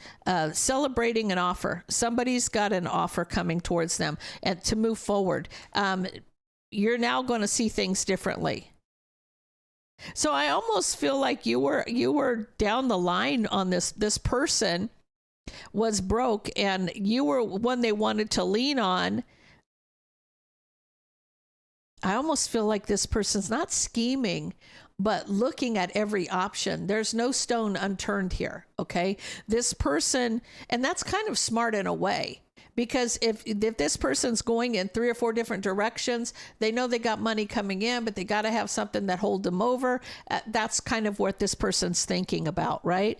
celebrating an offer. Somebody's got an offer coming towards them, and to move forward, you're now going to see things differently. So I almost feel like you were down the line on this person was broke and you were one they wanted to lean on. I almost feel like this person's not scheming, but looking at every option. There's no stone unturned here, okay? This person, and that's kind of smart in a way, because if this person's going in 3 or 4 different directions, they know they got money coming in, but they got to have something that hold them over. That's kind of what this person's thinking about, right?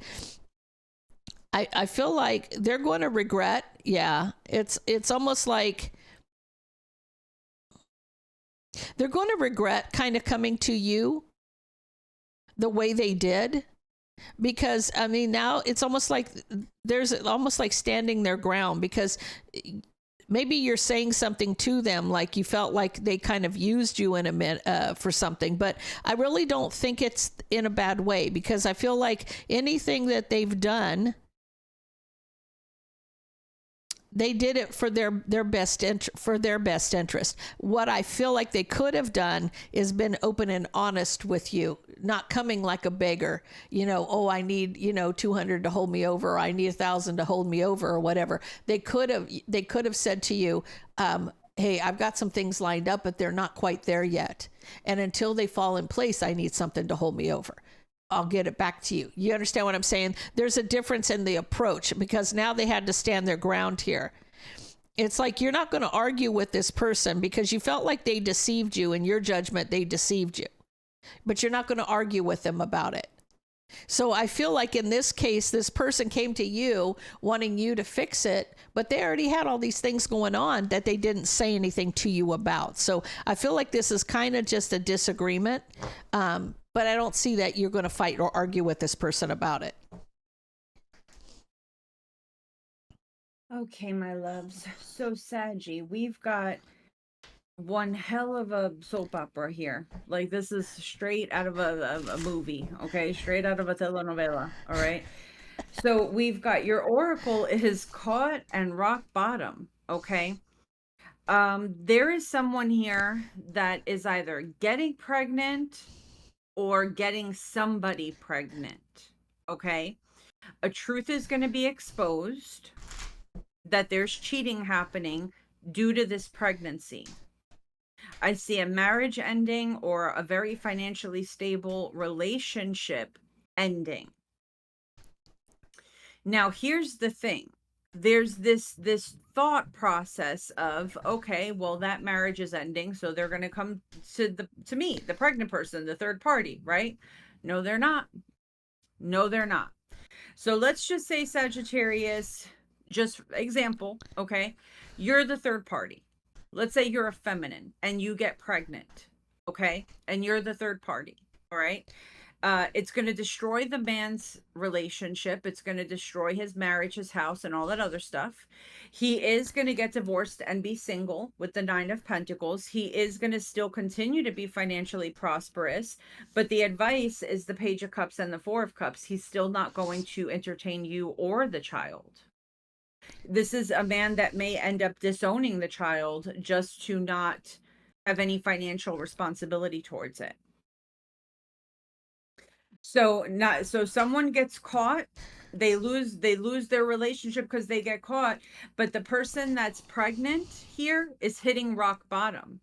I feel like they're going to regret. Yeah, it's almost like they're going to regret kind of coming to you the way they did, because I mean, now it's almost like there's almost like standing their ground, because maybe you're saying something to them like you felt like they kind of used you in a minute for something, but I really don't think it's in a bad way, because I feel like anything that they've done, they did it for their best for their best interest. What I feel like they could have done is been open and honest with you, not coming like a beggar, oh, I need, 200 to hold me over, or I need 1,000 to hold me over, or whatever. They could have said to you, hey, I've got some things lined up, but they're not quite there yet. And until they fall in place, I need something to hold me over. I'll get it back to you. You understand what I'm saying? There's a difference in the approach, because now they had to stand their ground here. It's like, you're not going to argue with this person because you felt like they deceived you. In your judgment, they deceived you, but you're not going to argue with them about it. So I feel like in this case, this person came to you wanting you to fix it, but they already had all these things going on that they didn't say anything to you about. So I feel like this is kind of just a disagreement. But I don't see that you're going to fight or argue with this person about it. Okay, my loves. So, Saggy, we've got one hell of a soap opera here. Like, this is straight out of a movie, okay? Straight out of a telenovela, all right? So, we've got your oracle is caught and rock bottom, okay? There is someone here that is either getting pregnant or getting somebody pregnant, okay? A truth is going to be exposed that there's cheating happening due to this pregnancy. I see a marriage ending or a very financially stable relationship ending. Now, here's the thing. There's this thought process of, okay, well, that marriage is ending, so they're going to come to me, the pregnant person, the third party, right? No, they're not. No, they're not. So let's just say, Sagittarius, just example, okay? You're the third party. Let's say you're a feminine and you get pregnant, okay? And you're the third party, all right? It's going to destroy the man's relationship. It's going to destroy his marriage, his house, and all that other stuff. He is going to get divorced and be single with the 9 of Pentacles. He is going to still continue to be financially prosperous. But the advice is the Page of Cups and the 4 of Cups. He's still not going to entertain you or the child. This is a man that may end up disowning the child just to not have any financial responsibility towards it. So someone gets caught, they lose their relationship because they get caught, but the person that's pregnant here is hitting rock bottom.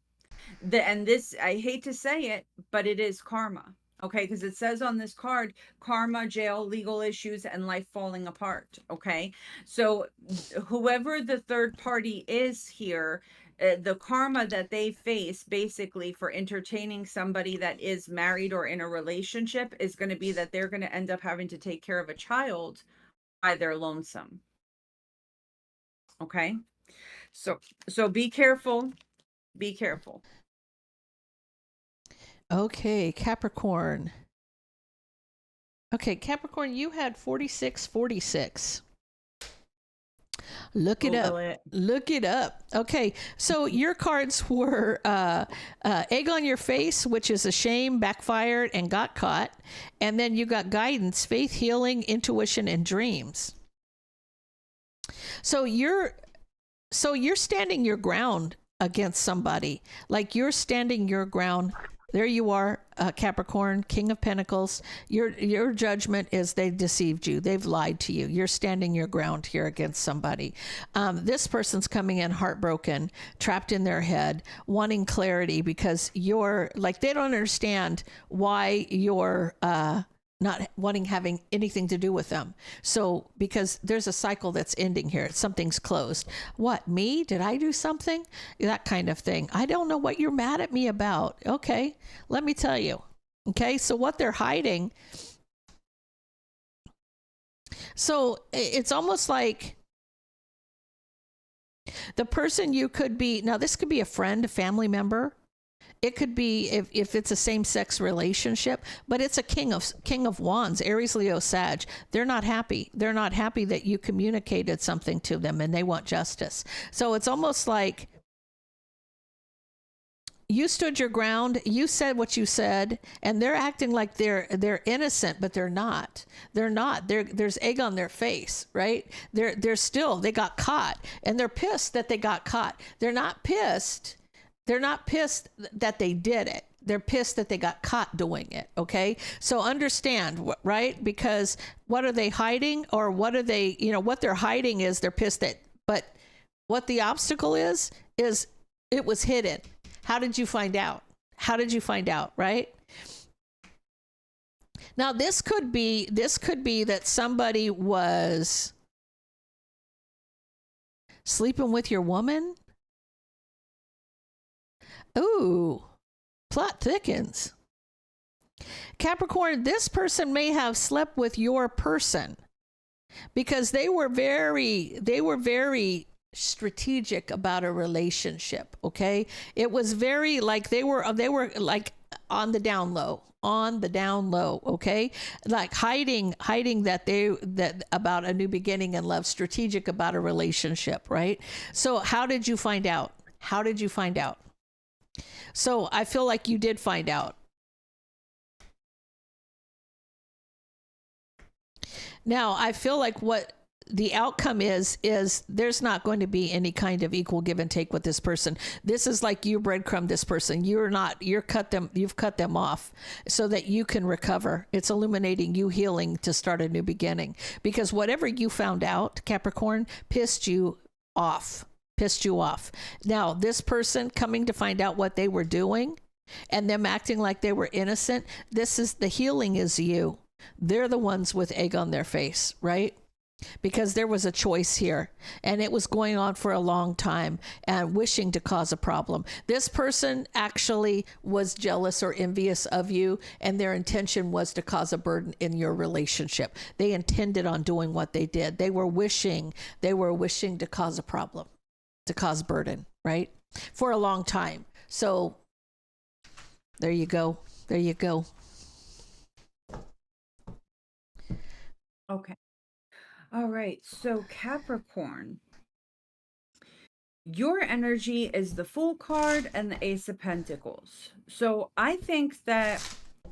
And this, I hate to say it, but it is karma. Okay, because it says on this card, karma, jail, legal issues, and life falling apart. Okay, so whoever the third party is here, the karma that they face basically for entertaining somebody that is married or in a relationship is going to be that they're going to end up having to take care of a child by their lonesome. Okay, so be careful. Be careful. Okay, Capricorn. Okay, Capricorn, you had 4646. Look it up. Look it up. Okay, so your cards were egg on your face, which is a shame, backfired, and got caught. And then you got guidance, faith, healing, intuition, and dreams. So you're standing your ground against somebody. Like, you're standing your ground. There you are, Capricorn, King of Pentacles. Your judgment is they deceived you. They've lied to you. You're standing your ground here against somebody. This person's coming in heartbroken, trapped in their head, wanting clarity because you're like, they don't understand why you're not having anything to do with them. So, because there's a cycle that's ending here. Something's closed. What, me? Did I do something? That kind of thing. I don't know what you're mad at me about. Okay, let me tell you. Okay, so what they're hiding. So it's almost like the person you could be, now this could be a friend, a family member. It could be if it's a same-sex relationship, but it's a king of wands, Aries, Leo, Sag. They're not happy. They're not happy that you communicated something to them and they want justice. So it's almost like You stood your ground. You said what you said, and they're acting like they're innocent, but they're not. They're not. There's egg on their face, right? They're still, they got caught, and they're pissed that they got caught. They're not pissed. They're not pissed that they did it. They're pissed that they got caught doing it. Okay, so understand, right? Because what are they hiding, or what are they? What they're hiding is they're pissed at. But what the obstacle is it was hidden. How did you find out? How did you find out, right? Now, this could be that somebody was sleeping with your woman. Ooh, plot thickens. Capricorn, this person may have slept with your person because they were very strategic about a relationship. Okay, it was very like they were like on the down low. Okay, like hiding that about a new beginning in love, strategic about a relationship, right? So how did you find out? So I feel like you did find out. Now I feel like what the outcome is there's not going to be any kind of equal give and take with this person. This is like you breadcrumb this person. You've cut them off so that you can recover. It's illuminating you healing to start a new beginning, because whatever you found out, Capricorn, pissed you off. Now this person coming to find out what they were doing and them acting like they were innocent, this is the healing is you. They're the ones with egg on their face, right? Because there was a choice here and it was going on for a long time and wishing to cause a problem. This person actually was jealous or envious of you, and their intention was to cause a burden in your relationship. They intended on doing what they did. They were wishing to cause a problem, to cause burden, right? For a long time. So there you go. Okay. All right. So Capricorn, your energy is the Fool card and the Ace of Pentacles. So I think that,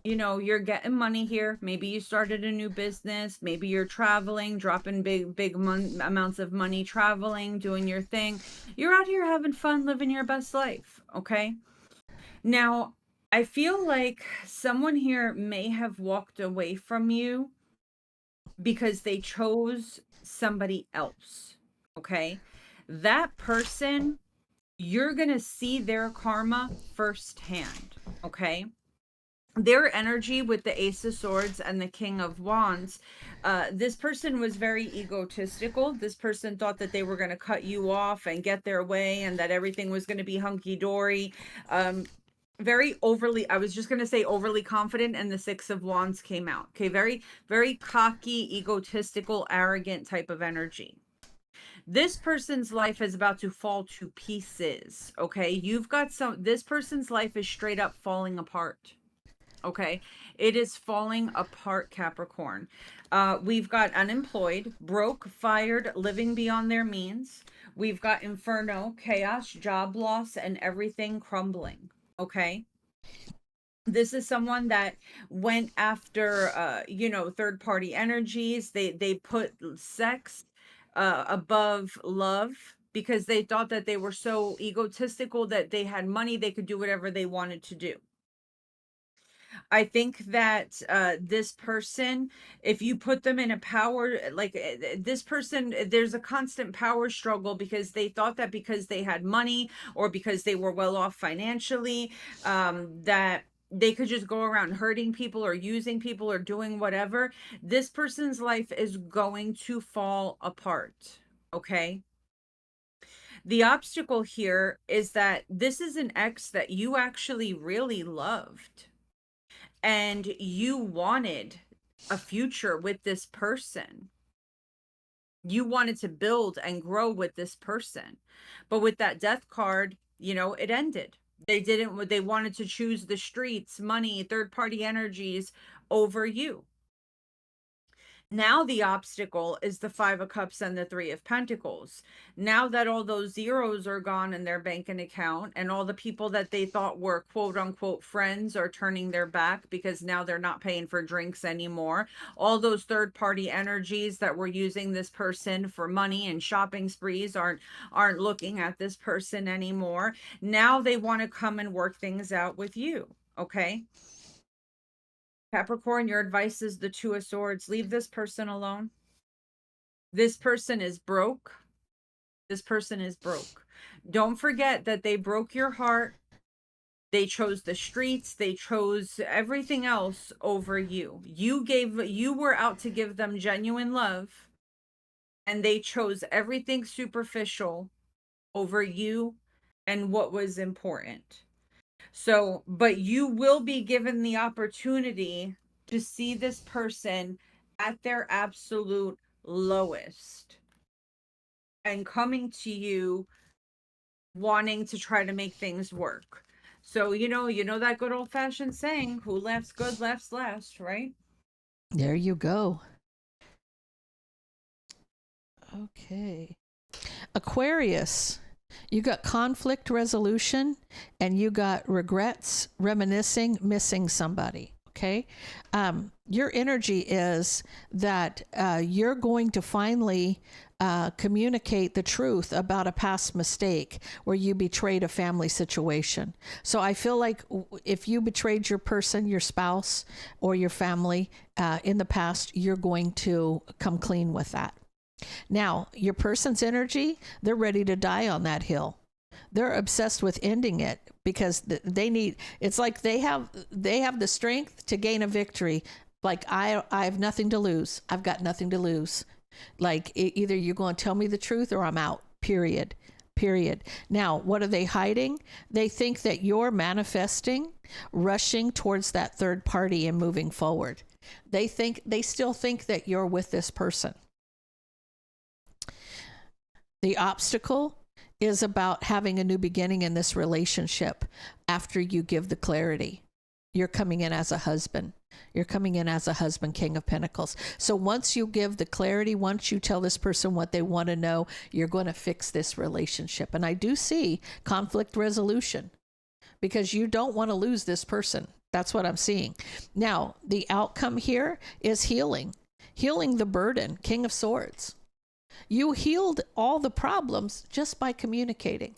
you're getting money here. Maybe you started a new business. Maybe you're traveling, dropping big amounts of money, traveling, doing your thing. You're out here having fun, living your best life. Okay. Now, I feel like someone here may have walked away from you because they chose somebody else. Okay. That person, you're going to see their karma firsthand. Okay. Their energy with the Ace of Swords and the King of Wands, this person was very egotistical. This person thought that they were going to cut you off and get their way, and that everything was going to be hunky-dory. Very overly, I was just going to say overly confident, and the Six of Wands came out. Okay, very, very cocky, egotistical, arrogant type of energy. This person's life is about to fall to pieces. Okay, this person's life is straight up falling apart. Okay, it is falling apart, Capricorn. We've got unemployed, broke, fired, living beyond their means. We've got inferno, chaos, job loss, and everything crumbling. Okay. This is someone that went after, third party energies. They put sex above love because they thought that they were so egotistical that they had money, they could do whatever they wanted to do. I think that this person, if you put them in a power, like this person, there's a constant power struggle because they thought that because they had money or because they were well off financially, that they could just go around hurting people or using people or doing whatever. This person's life is going to fall apart. Okay. The obstacle here is that this is an ex that you actually really loved. And you wanted a future with this person. You wanted to build and grow with this person. But with that death card, it ended. They wanted to choose the streets, money, third-party energies over you. Now the obstacle is the Five of Cups and the Three of Pentacles. Now that all those zeros are gone in their banking account, and all the people that they thought were quote unquote friends are turning their back because now they're not paying for drinks anymore. All those third party energies that were using this person for money and shopping sprees aren't looking at this person anymore. Now they want to come and work things out with you. Okay. Capricorn, your advice is the Two of Swords. Leave this person alone. This person is broke. This person is broke. Don't forget that they broke your heart. They chose the streets. They chose everything else over you. You were out to give them genuine love, and they chose everything superficial over you and what was important. So, but you will be given the opportunity to see this person at their absolute lowest and coming to you wanting to try to make things work. So, you know that good old fashioned saying, who laughs good laughs last, right? There you go. Okay. Aquarius, you got conflict resolution and you got regrets, reminiscing, missing somebody. Okay. Your energy is that you're going to finally communicate the truth about a past mistake where you betrayed a family situation. So I feel like if you betrayed your person, your spouse, or your family in the past, you're going to come clean with that. Now, your person's energy, they're ready to die on that hill. They're obsessed with ending it because they need, it's like they have the strength to gain a victory. Like, I have nothing to lose. I've got nothing to lose. Like, either you're going to tell me the truth or I'm out, period. Now, what are they hiding? They think that you're manifesting, rushing towards that third party and moving forward. They still think that you're with this person. The obstacle is about having a new beginning in this relationship after you give the clarity. You're coming in as a husband. You're coming in as a husband, King of Pentacles. So once you give the clarity, once you tell this person what they want to know, you're going to fix this relationship. And I do see conflict resolution because you don't want to lose this person. That's what I'm seeing. Now, the outcome here is healing the burden, King of Swords. You healed all the problems just by communicating,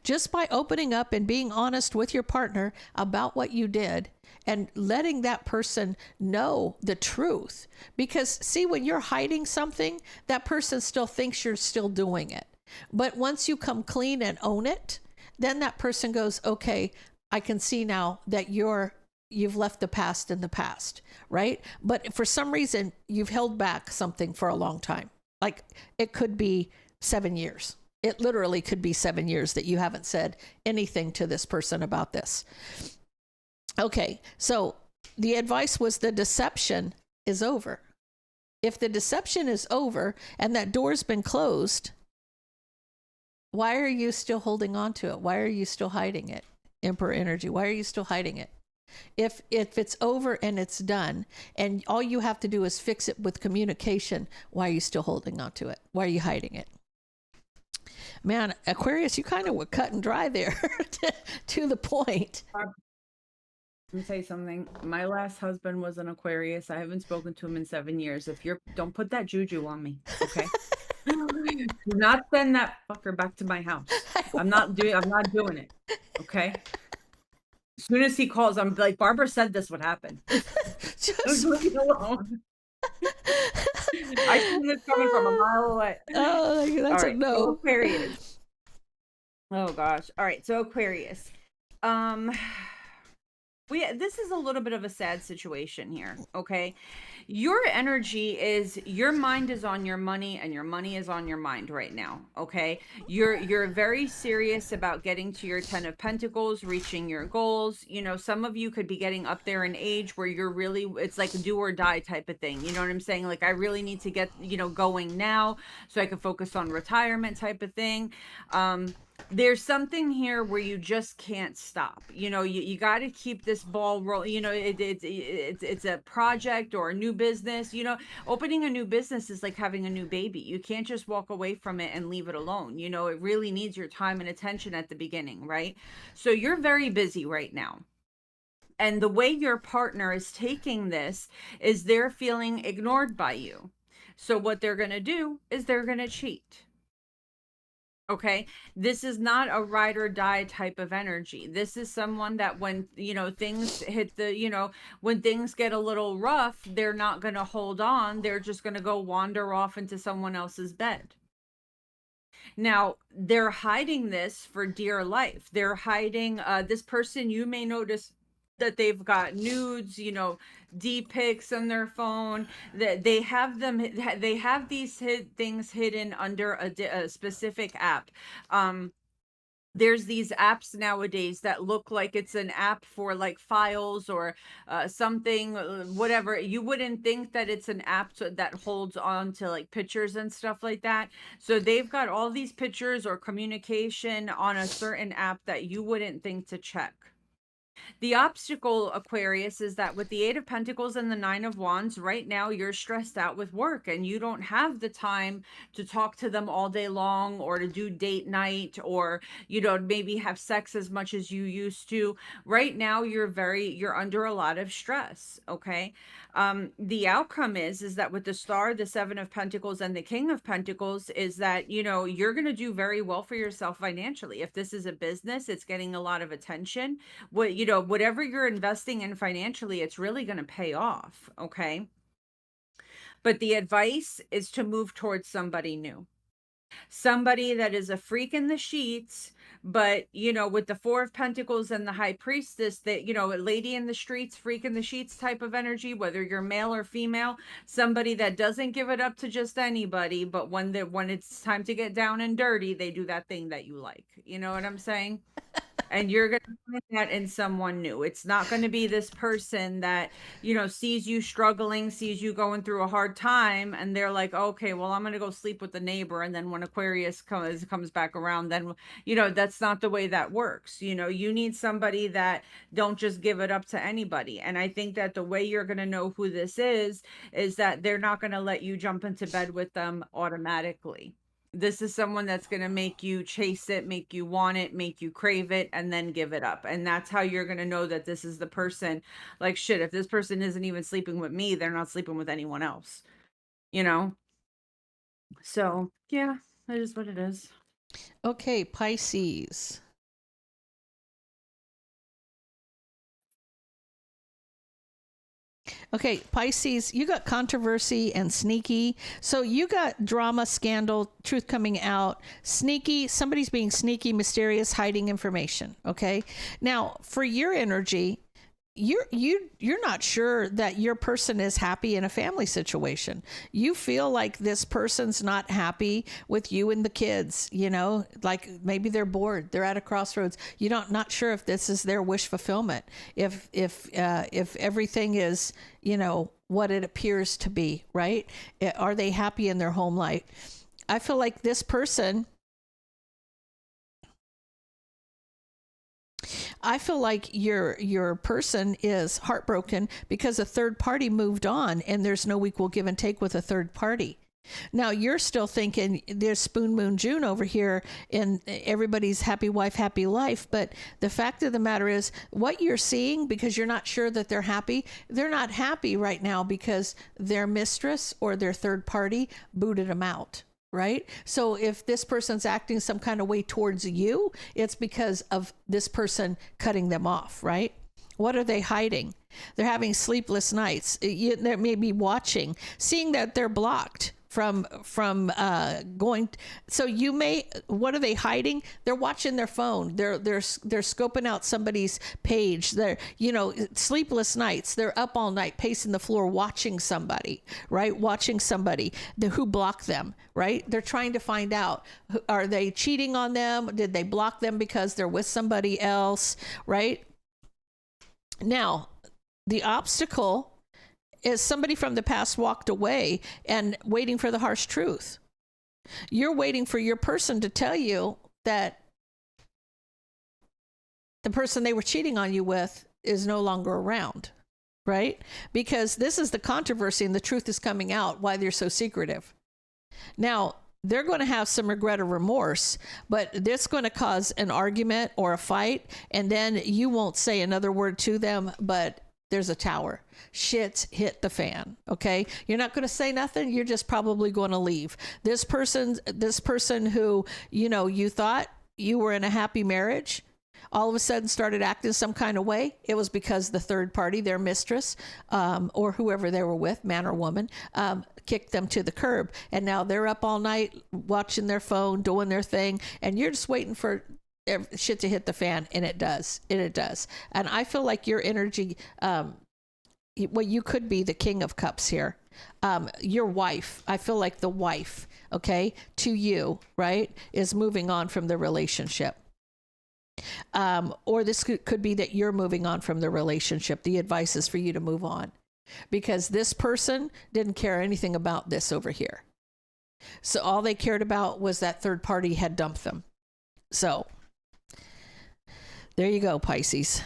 just by opening up and being honest with your partner about what you did and letting that person know the truth. Because see, when you're hiding something, that person still thinks you're still doing it. But once you come clean and own it, then that person goes, okay, I can see now that you've left the past in the past, right? But for some reason, you've held back something for a long time. Like, it could be 7 years. It literally could be 7 years that you haven't said anything to this person about this. Okay, so the advice was the deception is over. If the deception is over and that door's been closed, why are you still holding on to it? Why are you still hiding it? Emperor energy, why are you still hiding it? If it's over and it's done and all you have to do is fix it with communication, why are you still holding on to it? Why are you hiding it? Man, Aquarius, you kind of were cut and dry there to the point. Let me tell you something. My last husband was an Aquarius. I haven't spoken to him in 7 years. Don't put that juju on me, okay? Do not send that fucker back to my house. I'm not doing it, okay? As soon as he calls, I'm like, Barbara said this would happen. Just leave me alone. I see this coming from a mile away. Oh, that's right, a no. So Aquarius. Oh gosh. All right. So Aquarius. This is a little bit of a sad situation here. Okay. Your energy is, your mind is on your money and your money is on your mind right now. Okay. You're very serious about getting to your 10 of Pentacles, reaching your goals. You know, some of you could be getting up there in age where you're really, it's like a do or die type of thing. You know what I'm saying? Like, I really need to get, going now so I can focus on retirement type of thing. There's something here where you just can't stop. You got to keep this ball rolling. It's a project or a new business. Opening a new business is like having a new baby. You can't just walk away from it and leave it alone. It really needs your time and attention at the beginning, right? So you're very busy right now. And the way your partner is taking this is they're feeling ignored by you. So what they're going to do is they're going to cheat. Okay. This is not a ride or die type of energy. This is someone that when, things hit when things get a little rough, they're not going to hold on. They're just going to go wander off into someone else's bed. Now, they're hiding this for dear life. They're hiding this person. You may notice that they've got nudes, D pics on their phone, that they have these things hidden under a specific app. There's these apps nowadays that look like it's an app for like files or something, whatever. You wouldn't think that it's an app that holds on to like pictures and stuff like that. So they've got all these pictures or communication on a certain app that you wouldn't think to check. The obstacle, Aquarius, is that with the Eight of Pentacles and the Nine of Wands, right now you're stressed out with work and you don't have the time to talk to them all day long or to do date night or, maybe have sex as much as you used to. Right now, you're under a lot of stress, okay? The outcome is that with the Star, the Seven of Pentacles, and the King of Pentacles, is that, you're going to do very well for yourself financially. If this is a business, it's getting a lot of attention. Whatever you're investing in financially, it's really going to pay off, okay? But the advice is to move towards somebody new. Somebody that is a freak in the sheets, but with the Four of Pentacles and the High Priestess, that a lady in the streets, freak in the sheets type of energy, whether you're male or female, somebody that doesn't give it up to just anybody, but when it's time to get down and dirty, they do that thing that you like. You know what I'm saying? And you're going to find that in someone new. It's not going to be this person that, sees you struggling, sees you going through a hard time, and they're like, okay, well, I'm going to go sleep with the neighbor. And then when Aquarius comes back around, then, that's not the way that works. You need somebody that don't just give it up to anybody. And I think that the way you're going to know who this is that they're not going to let you jump into bed with them automatically. This is someone that's going to make you chase it, make you want it, make you crave it, and then give it up. And that's how you're going to know that this is the person. Like, shit, if this person isn't even sleeping with me, they're not sleeping with anyone else. So, yeah, that is what it is. Okay, Pisces. Okay, Pisces, you got controversy and sneaky. So you got drama, scandal, truth coming out, sneaky, somebody's being sneaky, mysterious, hiding information. Okay. Now, for your energy, you're not sure that your person is happy in a family situation. You feel like this person's not happy with you and the kids, like maybe they're bored, they're at a crossroads. You're not sure if this is their wish fulfillment, if everything is, what it appears to be, right? Are they happy in their home life? I feel like this person, I feel like your person is heartbroken because a third party moved on and there's no equal give and take with a third party. Now you're still thinking there's Spoon Moon June over here and everybody's happy wife, happy life. But the fact of the matter is what you're seeing, because you're not sure that they're not happy right now because their mistress or their third party booted them out. Right? So if this person's acting some kind of way towards you, it's because of this person cutting them off, right? What are they hiding? They're having sleepless nights. They may be watching, seeing that they're blocked from going. So what are they hiding? They're watching their phone. They're scoping out somebody's page. They're, sleepless nights. They're up all night, pacing the floor, watching somebody, right? Watching somebody who blocked them, right? They're trying to find out, are they cheating on them? Did they block them because they're with somebody else, right? Now, the obstacle is somebody from the past walked away and waiting for the harsh truth. You're waiting for your person to tell you that the person they were cheating on you with is no longer around, right? Because this is the controversy and the truth is coming out why they're so secretive. Now, they're going to have some regret or remorse, but this going to cause an argument or a fight, and then you won't say another word to them, but there's a tower. Shit's hit the fan, okay? You're not going to say nothing. You're just probably going to leave. This person who, you know, you thought you were in a happy marriage, all of a sudden started acting some kind of way. It was because the third party, their mistress, or whoever they were with, man or woman, kicked them to the curb. And now they're up all night watching their phone, doing their thing. And you're just waiting for shit to hit the fan. And it does. It does. And I feel like your energy, well, you could be the King of Cups here. Your wife, I feel like the wife, okay, to you, right, is moving on from the relationship. Or this could be that you're moving on from the relationship. The advice is for you to move on because this person didn't care anything about this over here. So all they cared about was that third party had dumped them. So there you go, Pisces.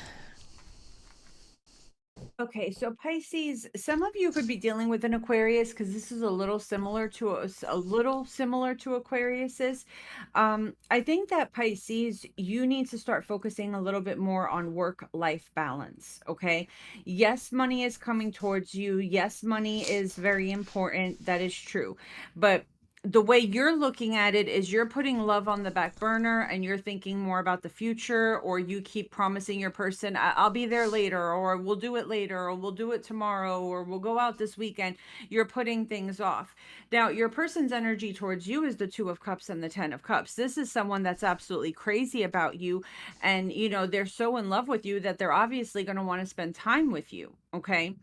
Okay, so Pisces, some of you could be dealing with an Aquarius because this is a little similar to Aquarius's. I think that Pisces, you need to start focusing a little bit more on work-life balance. Okay, yes, money is coming towards you. Yes, money is very important. That is true, but the way you're looking at it is you're putting love on the back burner and you're thinking more about the future, or you keep promising your person, I'll be there later, or we'll do it later, or we'll do it tomorrow, or we'll go out this weekend. You're putting things off. Now, your person's energy towards you is the Two of Cups and the Ten of Cups. This is someone that's absolutely crazy about you. And, you know, they're so in love with you that they're obviously going to want to spend time with you. Okay.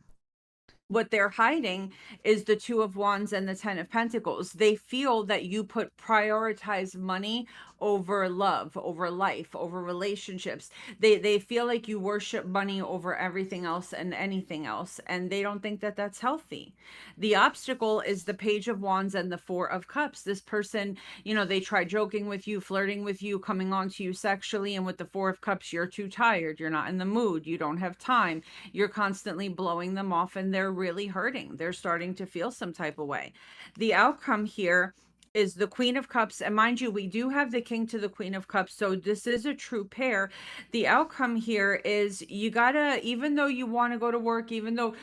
What they're hiding is the Two of Wands and the Ten of Pentacles. They feel that you prioritize money over love, over life, over relationships. They feel like you worship money over everything else and anything else, and they don't think that that's healthy. The obstacle is the Page of Wands and the Four of Cups. This person, you know, they try joking with you, flirting with you, coming on to you sexually, and with the Four of Cups, you're too tired, you're not in the mood, you don't have time, you're constantly blowing them off, and they're really hurting. They're starting to feel some type of way. The outcome here is the Queen of Cups, and mind you, we do have the King to the Queen of Cups, so this is a true pair. The outcome here is you gotta, even though you want to go to work, even though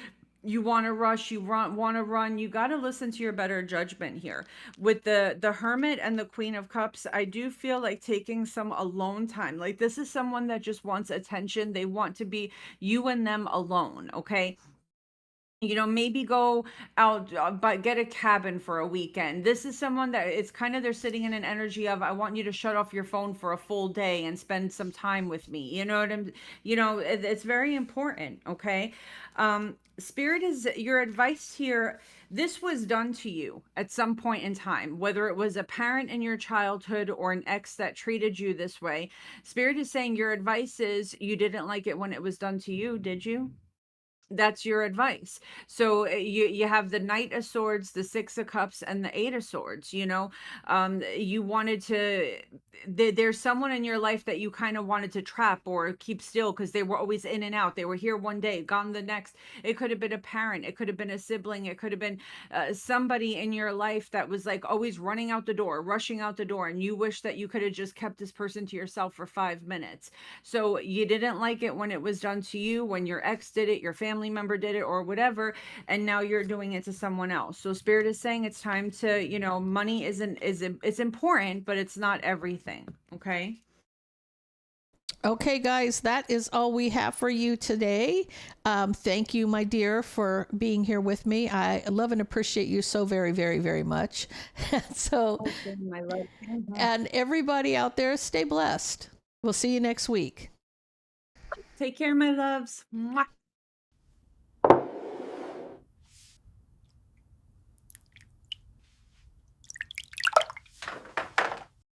you want to rush, you want to run, you got to listen to your better judgment here. With the Hermit and the Queen of Cups, I do feel like taking some alone time. Like, this is someone that just wants attention. They want to be you and them alone. Okay, you know, maybe go out, but get a cabin for a weekend. This is someone that it's kind of, they're sitting in an energy of, I want you to shut off your phone for a full day and spend some time with me. You know what I'm, you know, it's very important. Okay. Spirit is your advice here. This was done to you at some point in time, whether it was a parent in your childhood or an ex that treated you this way. Spirit is saying your advice is you didn't like it when it was done to you, did you? That's your advice. So you have the Knight of Swords, the Six of Cups, and the Eight of Swords. You know, you wanted to, there's someone in your life that you kind of wanted to trap or keep still because they were always in and out. They were here one day, gone the next. It could have been a parent, it could have been a sibling, it could have been somebody in your life that was like always running out the door, rushing out the door, and you wish that you could have just kept this person to yourself for 5 minutes. So you didn't like it when it was done to you, when your ex did it, your family member did it, or whatever, and now you're doing it to someone else. So Spirit is saying it's time to, you know, money it's important, but it's not everything. Okay. Okay, guys, that is all we have for you today. Thank you, my dear, for being here with me. I love and appreciate you so very, very, very much. So, My love. and everybody out there, stay blessed. We'll see you next week. Take care, my loves. Mwah.